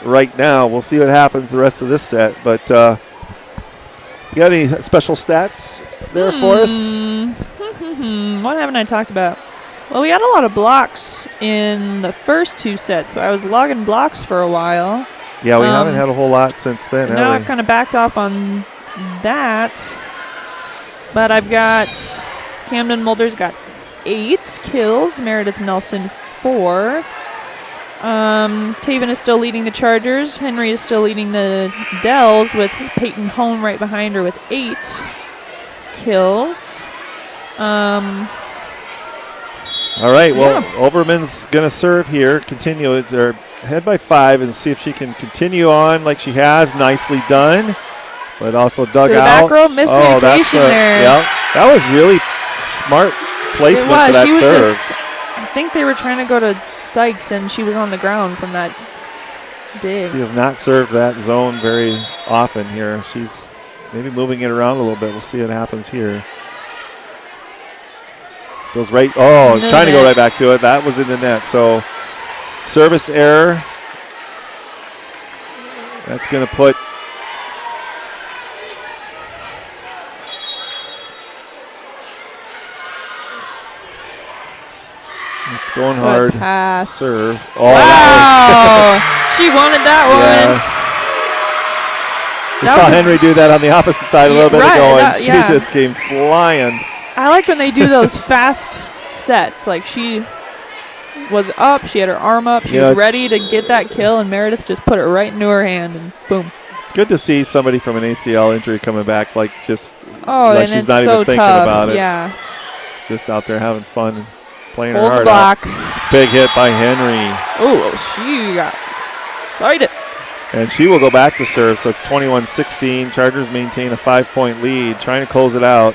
right now. We'll see what happens the rest of this set. But you got any special stats there for us? What haven't I talked about? Well, we had a lot of blocks in the first 2 sets, so I was logging blocks for a while. Yeah, we haven't had a whole lot since then, have now we? I've kind of backed off on that. But I've got Camden Mulder's got 8 kills. Meredith Nelson 4. Taven is still leading the Chargers. Henry is still leading the Dells with Peyton Home right behind her with 8 kills. All right, well, Overman's going to serve here. Continue. They're ahead by 5 and see if she can continue on like she has. Nicely done, but also dug to the out. back row, miscommunication there. Yeah, that was really smart placement for that she was serve. I think they were trying to go to Sykes, and she was on the ground from that dig. She has not served that zone very often here. She's maybe moving it around a little bit. We'll see what happens here. Goes right. Oh, trying to go right back to it. That was in the net. So service error. That's going to put it's going hard. Good pass. Serve. Oh, wow. She wanted that one. We saw Henry do that on the opposite side a little bit ago, and she yeah. just came flying. I like when they do those fast sets. Like she was up, she had her arm up, she was ready to get that kill, and Meredith just put it right into her hand, and boom. It's good to see somebody from an ACL injury coming back, like just like she's not even thinking about it. Yeah. Just out there having fun and playing Hold her heart block. out. Big hit by Henry. Oh, she got excited. And she will go back to serve, so it's 21-16. Chargers maintain a 5-point lead, trying to close it out.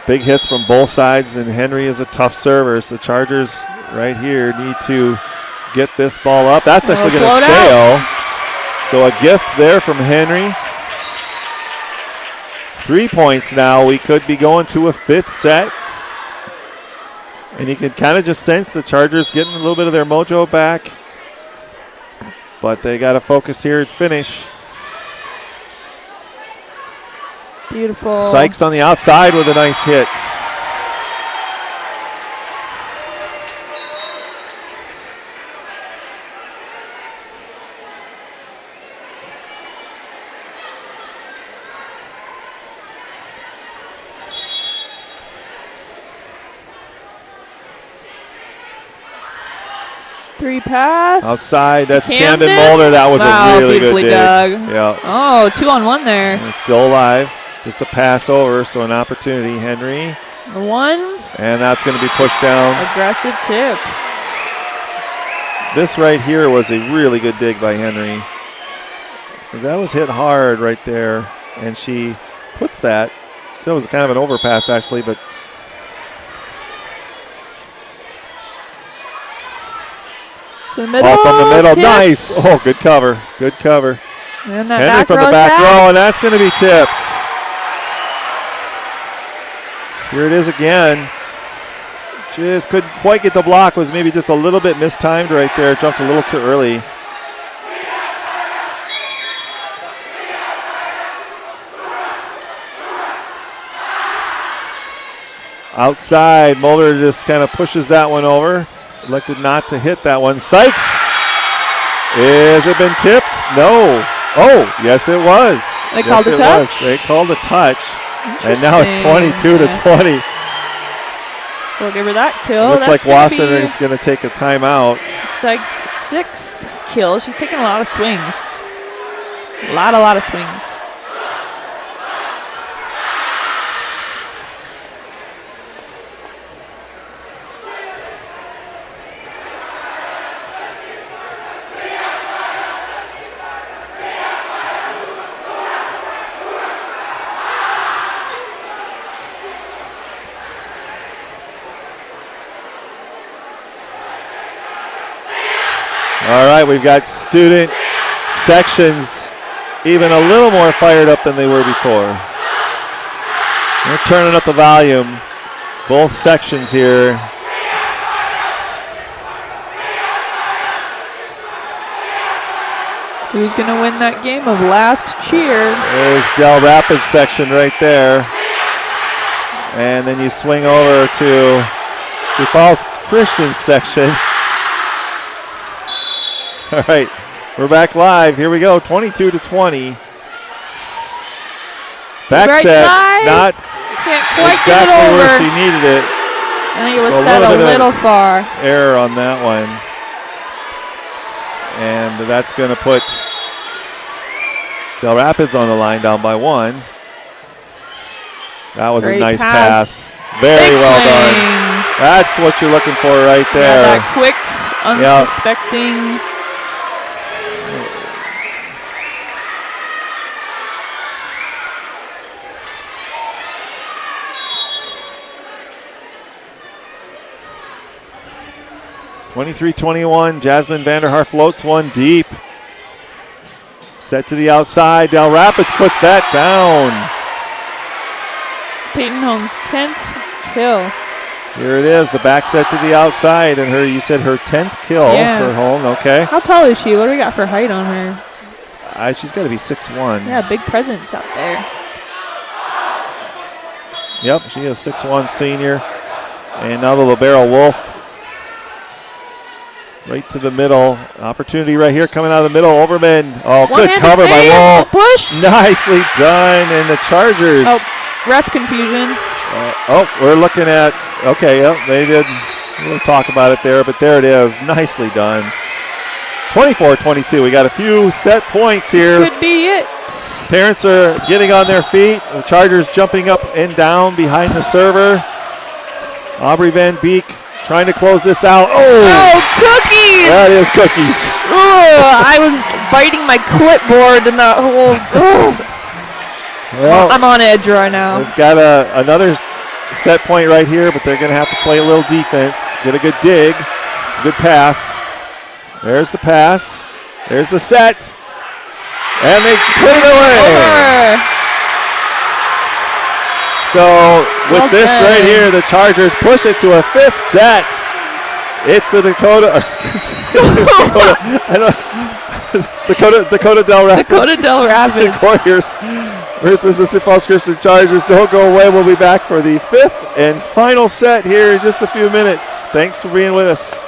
Big hits from both sides, and Henry is a tough server. So the Chargers right here need to get this ball up. That's actually going to sail. So a gift there from Henry. 3 points now. We could be going to a 5th set. And you can kind of just sense the Chargers getting a little bit of their mojo back. But they got to focus here and finish. Beautiful. Sykes on the outside with a nice hit. Three pass. Outside, that's Camden Mulder. That was a really good dig. Dug. Yeah. Oh, 2-on-1 there. And it's still alive. Just a pass over, so an opportunity. Henry. The one. And that's going to be pushed down. Aggressive tip. This right here was a really good dig by Henry. That was hit hard right there. And she puts that. That was kind of an overpass, actually, but to the middle. Oh, from the middle. Tips. Nice. Oh, good cover. Good cover. And that Henry from the back row, and that's going to be tipped. Here it is again. Just couldn't quite get the block. Was maybe just a little bit mistimed right there. Jumped a little too early. Outside, Mulder just kind of pushes that one over. Elected not to hit that one. Sykes. Has it been tipped? No. Oh, yes it was. They called a touch? They called a touch. And now it's 22-20. So we'll give her that kill. Looks That's like Wasson is going to take a timeout. Sykes' 6th kill. She's taking a lot of swings. A lot of swings. All right, we've got student sections even a little more fired up than they were before. They're turning up the volume, both sections here. Who's going to win that game of last cheer? There's Dell Rapids section right there. And then you swing over to Sioux Falls Christian section. All right, we're back live. Here we go, 22-20. Back right set, side. not Can't quite exactly get it over. where she needed it. I think it was So set a bit of little far. Error on that one. And that's going to put Del Rapids on the line down by 1. That was Great a nice pass. Very Big well swing. done. That's what you're looking for right Yeah, there. that quick, unsuspecting. 23-21, Jasmine Vanderhaar floats one deep. Set to the outside, Del Rapids puts that down. Peyton Holmes' 10th kill. Here it is, the back set to the outside, and you said her 10th kill for home, okay. How tall is she? What do we got for height on her? She's got to be 6'1". Yeah, big presence out there. Yep, she is 6'1", senior. And now the libero Wolf. Right to the middle. Opportunity right here coming out of the middle. Overman. Oh, good cover by Wolf. Push. Nicely done. And the Chargers. Oh, ref confusion. We're looking at, okay, yep, they did. We'll talk about it there, but there it is. Nicely done. 24-22. We got a few set points here. This could be it. Parents are getting on their feet. The Chargers jumping up and down behind the server. Aubrey Van Beek trying to close this out. Oh, cookies! That is cookies. I was biting my clipboard and the whole. Well, I'm on edge right now. We've got another set point right here, but they're going to have to play a little defense. Get a good dig, good pass. There's the pass. There's the set. And they put it away. Over. So with this right here, the Chargers push it to a 5th set. It's the Dakota Del Rapids. Dakota Del Rapids. Warriors versus the Sioux Falls Christian Chargers. Don't go away. We'll be back for the 5th and final set here in just a few minutes. Thanks for being with us.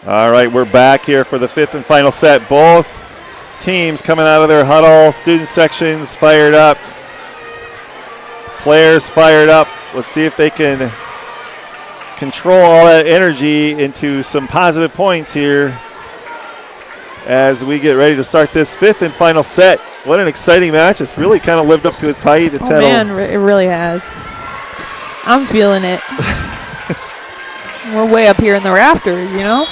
All right, we're back here for the 5th and final set. Both teams coming out of their huddle. Student sections fired up. Players fired up. Let's see if they can control all that energy into some positive points here as we get ready to start this 5th and final set. What an exciting match. It's really kind of lived up to its height. It's it really has. I'm feeling it. We're way up here in the rafters, you know?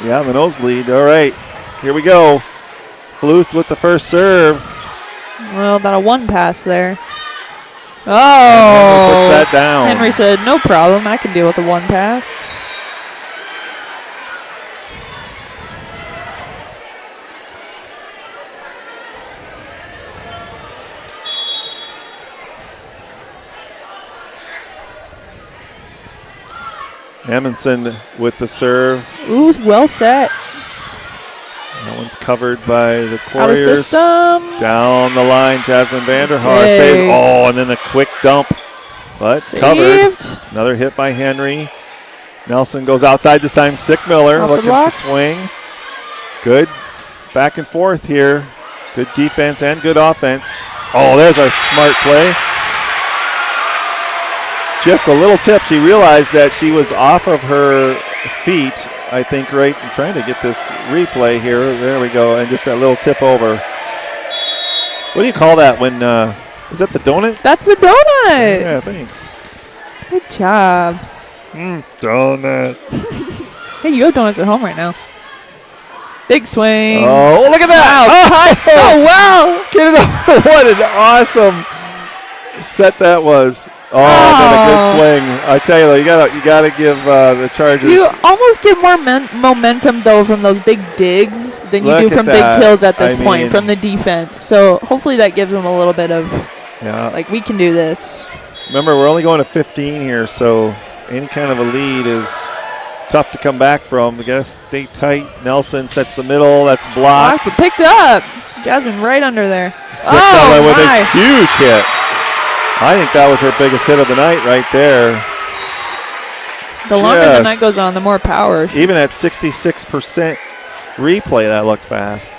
Yeah, the nosebleed. All right, here we go. Fluth with the first serve. Well, about a 1 pass there. Oh! Henry puts that down. Henry said, no problem. I can deal with the 1 pass. Amundsen with the serve. Ooh, well set. That one's covered by the Out of Couriers. system. Down the line, Jasmine Vanderhaar Okay. save. Oh, and then the quick dump, but Saved. covered. Another hit by Henry. Nelson goes outside this time. Sickmiller Off the looking block. for swing. Good back and forth here. Good defense and good offense. Oh, there's a smart play. Just a little tip. She realized that she was off of her feet, I think, right. I'm trying to get this replay here. There we go. And just that little tip over. What do you call that when, is that the donut? That's the donut. Yeah, thanks. Good job. Donut. Hey, you have donuts at home right now. Big swing. Oh, look at that. Wow, cut so well. Get it over. What an awesome set that was. Oh, then a good swing. I tell you, though, you gotta give the Chargers. You almost get more momentum, though, from those big digs than you Look do at from that. big kills at this I point mean- from the defense. So hopefully that gives them a little bit of, Yeah. like, we can do this. Remember, we're only going to 15 here, so any kind of a lead is tough to come back from. We gotta stay tight. Nelson sets the middle. That's blocked. Blocked, picked up. Jasmine right under there. Sickmiller with my. a huge hit. I think that was her biggest hit of the night right there. The longer the Just- night goes on, the more power. Even at 66% replay, that looked fast.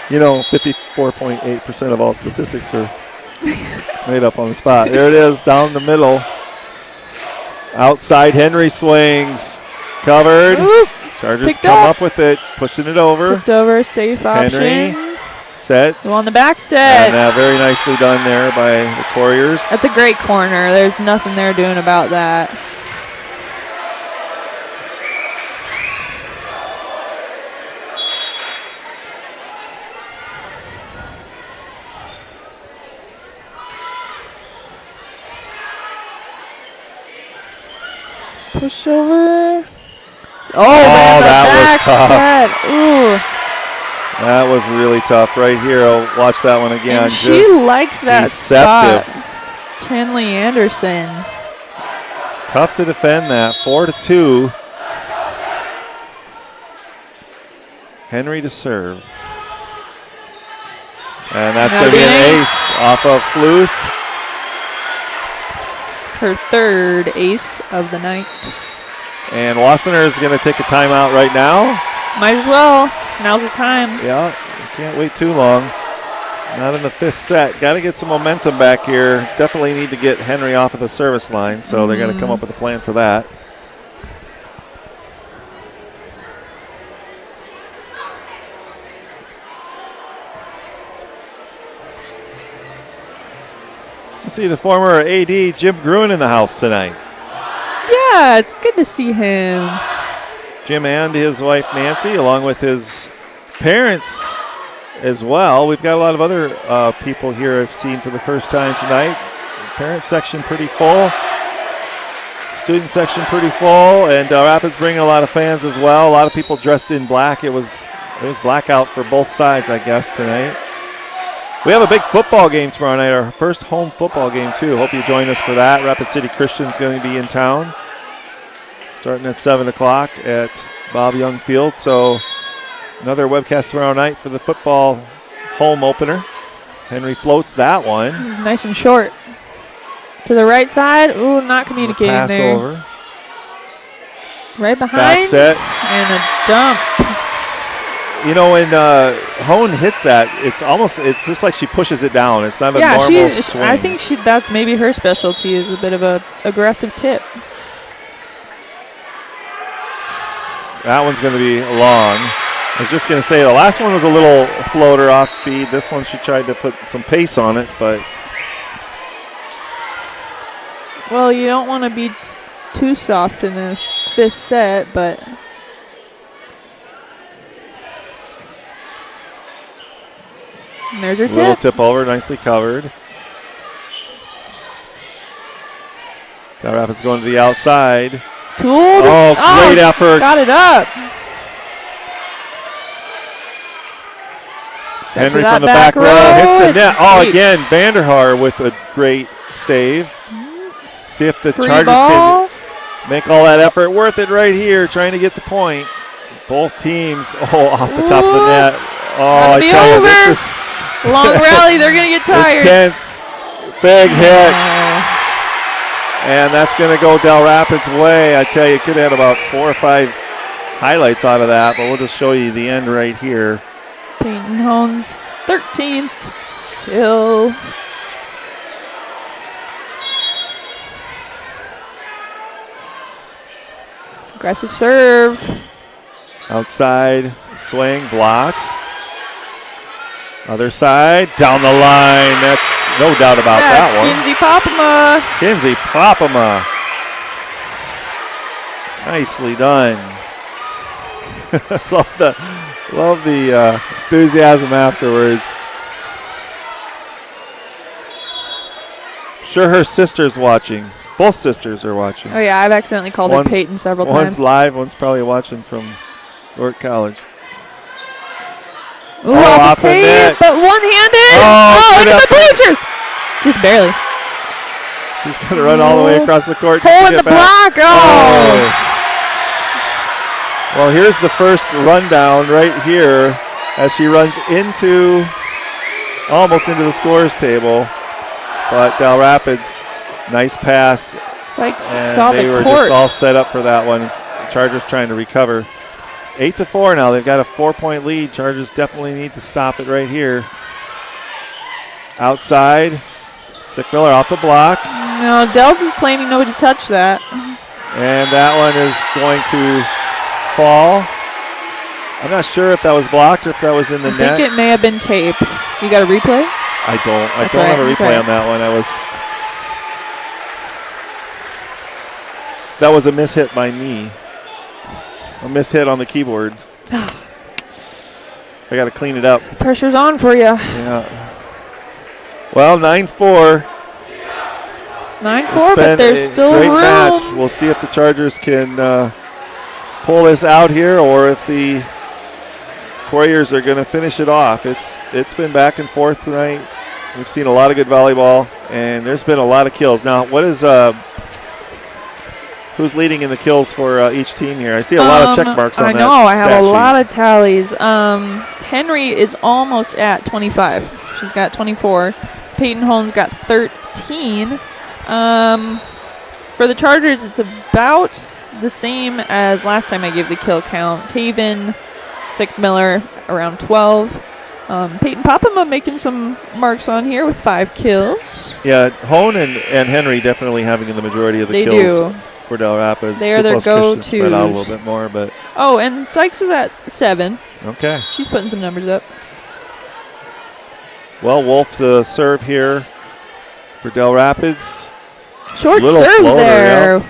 54.8% of all statistics are made up on the spot. There it is, down the middle. Outside, Henry swings. Covered. Oop, Chargers picked come up. up with it, pushing it over. tipped over, safe option. Henry. Set. Go on the back set. And very nicely done there by the Couriers. That's a great corner. There's nothing they're doing about that. Push over. Oh, that was back tough. set. Ooh. That was really tough right here. I'll watch that one again. And she Just likes that deceptive. spot. Tinley Anderson. Tough to defend that. 4-2. Henry to serve. And that's going to be an ace off of Fluth. Her third ace of the night. And Wassenaar is going to take a timeout right now. Might as well. Now's the time. Yeah, you can't wait too long. Not in the 5th set. Got to get some momentum back here. Definitely need to get Henry off of the service line, so they're going to come up with a plan for that. Let's see the former AD Jim Gruen in the house tonight. Yeah, it's good to see him. Jim and his wife Nancy, along with his parents as well. We've got a lot of other people here I've seen for the first time tonight. Parent section pretty full. Student section pretty full. And Rapids bringing a lot of fans as well. A lot of people dressed in black. It was blackout for both sides, I guess, tonight. We have a big football game tomorrow night, our first home football game, too. Hope you join us for that. Rapid City Christian's going to be in town, starting at 7 o'clock at Bob Young Field. So another webcast tomorrow night for the football home opener. Henry floats that one. Nice and short. To the right side. Ooh, not communicating Pass there. over. Right behind. Back set. And a dump. You know, when Hone hits that, it's just like she pushes it down. It's not a normal swing. I think that's maybe her specialty, is a bit of a aggressive tip. That one's going to be long. I was just going to say the last one was a little floater off speed. This one she tried to put some pace on it, but. Well, you don't want to be too soft in the 5th set, but. And there's her tip. Little tip over, nicely covered. That Rapids going to the outside. Tooled. Oh, great effort. Got it up. Set Henry to from the back back row hits the net. Oh, Great. again, Vanderhaar with a great save. See if the Free Chargers ball. can make all that effort worth it right here, trying to get the point. Both teams, off the top of the net. Oh, I tell you, this is long rally. They're going to get tired. It's tense. Big hit. And that's going to go Dell Rapids' way. I tell you, could have had about 4 or 5 highlights out of that, but we'll just show you the end right here. Peyton Hone's 13th kill. Aggressive serve. Outside swing, block. Other side, down the line. That's no doubt about that one. Kinsey Popema. Kinsey Popema. Nicely done. love the enthusiasm afterwards. Sure, her sister's watching. Both sisters are watching. Oh yeah, I've accidentally called her Peyton several times. One's live, one's probably watching from York College. Ooh, off the tape, but one-handed. Oh, into the bleachers. Just barely. She's going to run all the way across the court. Hole in the block. Oh. Well, here's the first rundown right here as she runs almost into the scores table. But Dell Rapids, nice pass. Sykes and saw they the were court. just all set up for that one. Chargers trying to recover. 8-4 now. They've got a 4-point lead. Chargers definitely need to stop it right here. Outside. Sickmiller off the block. No, Dell's is claiming nobody touched that. And that one is going to fall. I'm not sure if that was blocked or if that was in the net. I think it may have been tape. You got a replay? I don't have a replay on that one. That was a mishit by me. A mishit on the keyboard. I got to clean it up. Pressure's on for you. Yeah. Well, 9-4. 9-4, but there's still great room. Match. We'll see if the Chargers can pull this out here or if the Warriors are going to finish it off. It's been back and forth tonight. We've seen a lot of good volleyball, and there's been a lot of kills. Now, what is who's leading in the kills for each team here? I see a lot of check marks on that. I know. I have a sheet. lot of tallies. Henry is almost at 25. She's got 24. Peyton Holmes got 13. For the Chargers, it's about the same as last time I gave the kill count. Taven, Sickmiller around 12. Peyton Popema making some marks on here with 5 kills. Yeah, Hone and Henry definitely having the majority of the kills for Dell Rapids. They are their go-tos. Spread out a little bit more, but and Sykes is at 7. Okay. She's putting some numbers up. Well, Wolf the serve here for Dell Rapids. Short little serve floater, there. Yep.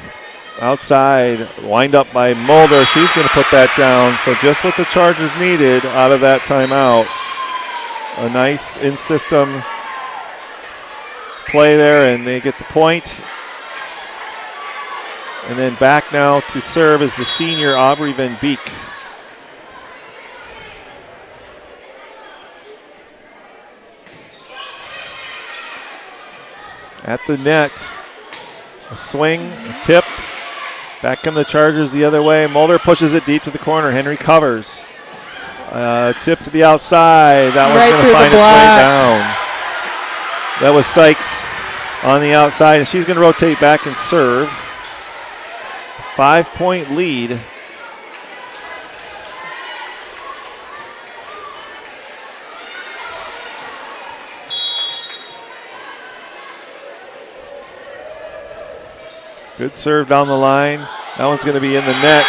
Outside, wind up by Mulder. She's going to put that down. So just what the Chargers needed out of that timeout. A nice in-system play there, and they get the point. And then back now to serve is the senior Aubrey Van Beek. At the net, a swing, a tip. Back come the Chargers the other way. Mulder pushes it deep to the corner. Henry covers. Tip to the outside. That one's going to find its way down. That was Sykes on the outside, and she's going to rotate back and serve. 5-point lead. Good serve down the line. That one's going to be in the net.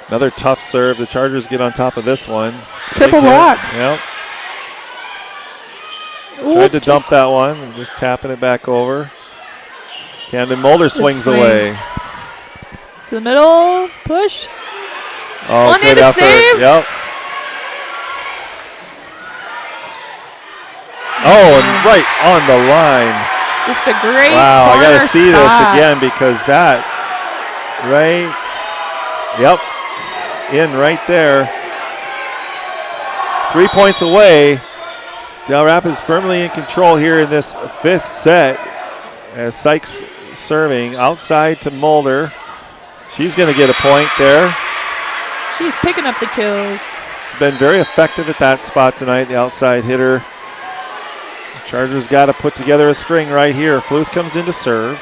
Another tough serve. The Chargers get on top of this one. Triple block. Yep. Ooh, Tried to dump that one. And just tapping it back over. Camden Mulder swings swing. away. To the middle. Push. Oh, One-handed good effort. save. Yep. Oh, and right on the line. Just a great Wow, I got corner to see spot. this again because that, right, yep, in right there. 3 points away. Del Rapids firmly in control here in this 5th set as Sykes serving outside to Mulder. She's going to get a point there. She's picking up the kills. Been very effective at that spot tonight, the outside hitter. Chargers got to put together a string right here. Fluth comes in to serve.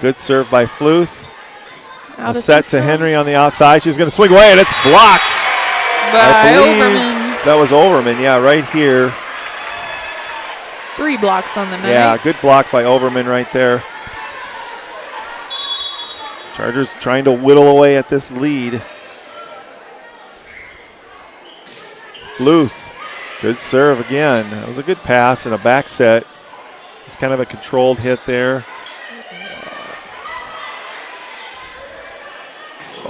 Good serve by Fluth. Out A of set system. to Henry on the outside. She's going to swing away, and it's blocked. By I believe Overman. that was Overman. Yeah, right here. 3 blocks on the night. Yeah, good block by Overman right there. Chargers trying to whittle away at this lead. Fluth, good serve again. That was a good pass and a back set. Just kind of a controlled hit there.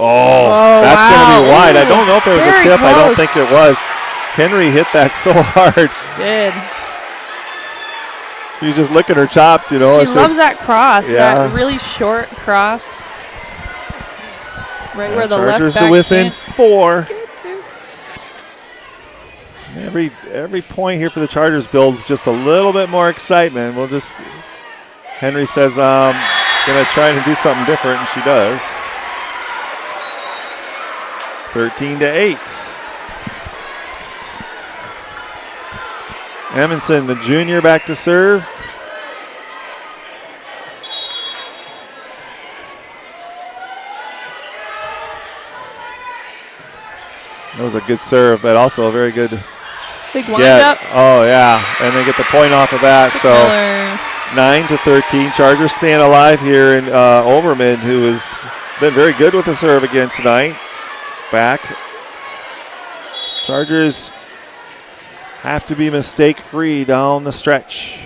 Oh, that's wow. going to be wide. I don't know if there was Very a tip. I don't close. think it was. Henry hit that so hard. Did. She's just licking her chops, you know. She It's loves just, that cross, yeah. that really short cross. Right where the Chargers left back are within can't 4. get to. Every point here for the Chargers builds just a little bit more excitement. Henry says, going to try and do something different, and she does. 13-8. Amundsen, the junior, back to serve. That was a good serve, but also a very good Big get. wind-up. Oh, yeah, and they get the point off of that. So Miller. 9-13. Chargers staying alive here, and Overman, who has been very good with the serve again tonight. Back. Chargers have to be mistake-free down the stretch.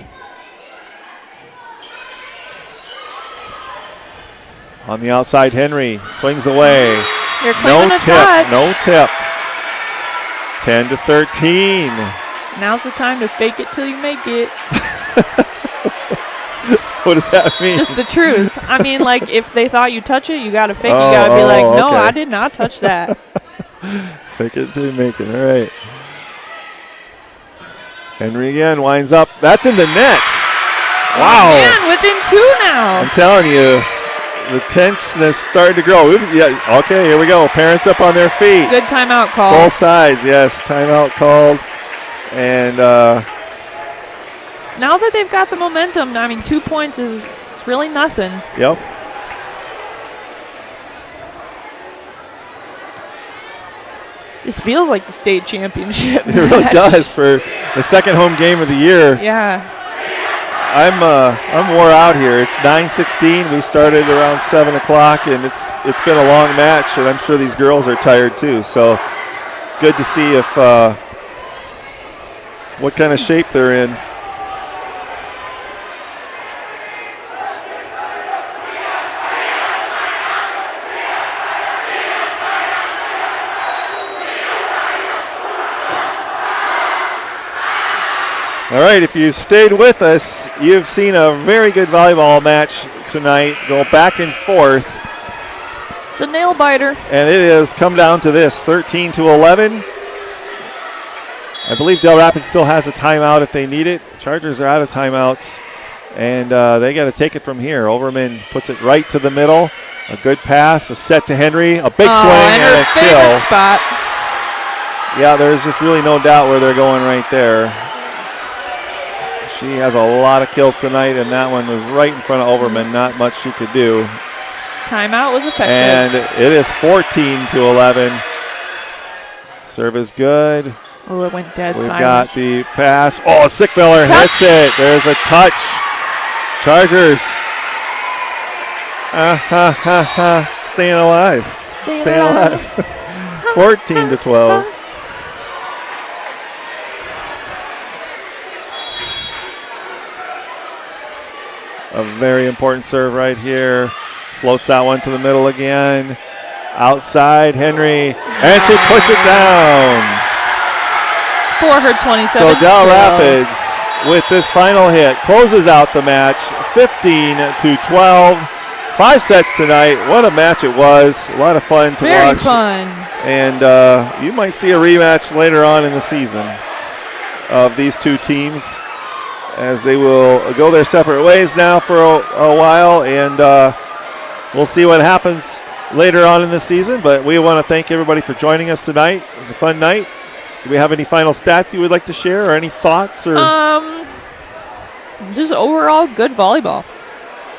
On the outside, Henry swings away. You're claiming a touch. No tip. 10-13. Now's the time to fake it till you make it. What does that mean? Just the truth. I mean, like, if they thought you touch it, you got to fake it. You got to be like, no, okay. I did not touch that. Fake it till you make it. All right. Henry again winds up. That's in the net. Wow. Oh, man, within 2 now. I'm telling you, the tenseness started to grow. Yeah, okay, here we go. Parents up on their feet. Good timeout call. Both sides, yes. Timeout called. And Now that they've got the momentum, I mean, 2 points is it's really nothing. yep. This feels like the state championship. It really match. does for the second home game of the year. Yeah. I'm wore out here. It's 9:16. We started around 7 o'clock, and it's been a long match, and I'm sure these girls are tired too. So good to see if what kind of shape they're in. All right, if you stayed with us, you've seen a very good volleyball match tonight, go back and forth, It's a nail biter. and it has come down to this, 13-11. I believe Dell Rapids still has a timeout if they need it. Chargers are out of timeouts, and they got to take it from here. Overman puts it right to the middle. A good pass, a set to Henry, a big swing, and and her a favorite kill. spot. Yeah, there's just really no doubt where they're going right there. She has a lot of kills tonight, and that one was right in front of Overman. Not much she could do. Timeout was effective. And it is 14-11. Serve is good. Oh, it went dead We've silent. got the pass. Oh, Sickmiller hits it. There's a touch. Chargers. Staying alive. Staying alive. 14-12. A very important serve right here. Floats that one to the middle again. Outside, Henry. And she puts it down. For her 27th So Dell kill. Rapids, with this final hit, closes out the match 15-12. 5 sets tonight. What a match it was. A lot of fun to Very watch. fun. And you might see a rematch later on in the season of these two teams, as they will go their separate ways now for a while, and we'll see what happens later on in the season. But we want to thank everybody for joining us tonight. It was a fun night. Do we have any final stats you would like to share, or any thoughts? Or just overall good volleyball.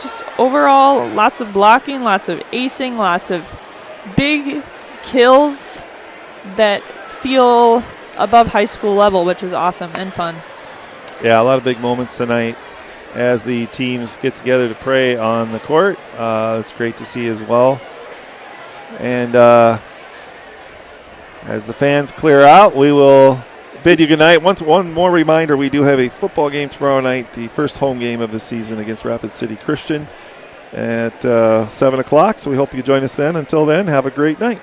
Just overall lots of blocking, lots of acing, lots of big kills that feel above high school level, which was awesome and fun. Yeah, a lot of big moments tonight as the teams get together to pray on the court. It's great to see as well. And as the fans clear out, we will bid you good night. One more reminder, we do have a football game tomorrow night, the first home game of the season against Rapid City Christian at 7 o'clock. So we hope you join us then. Until then, have a great night.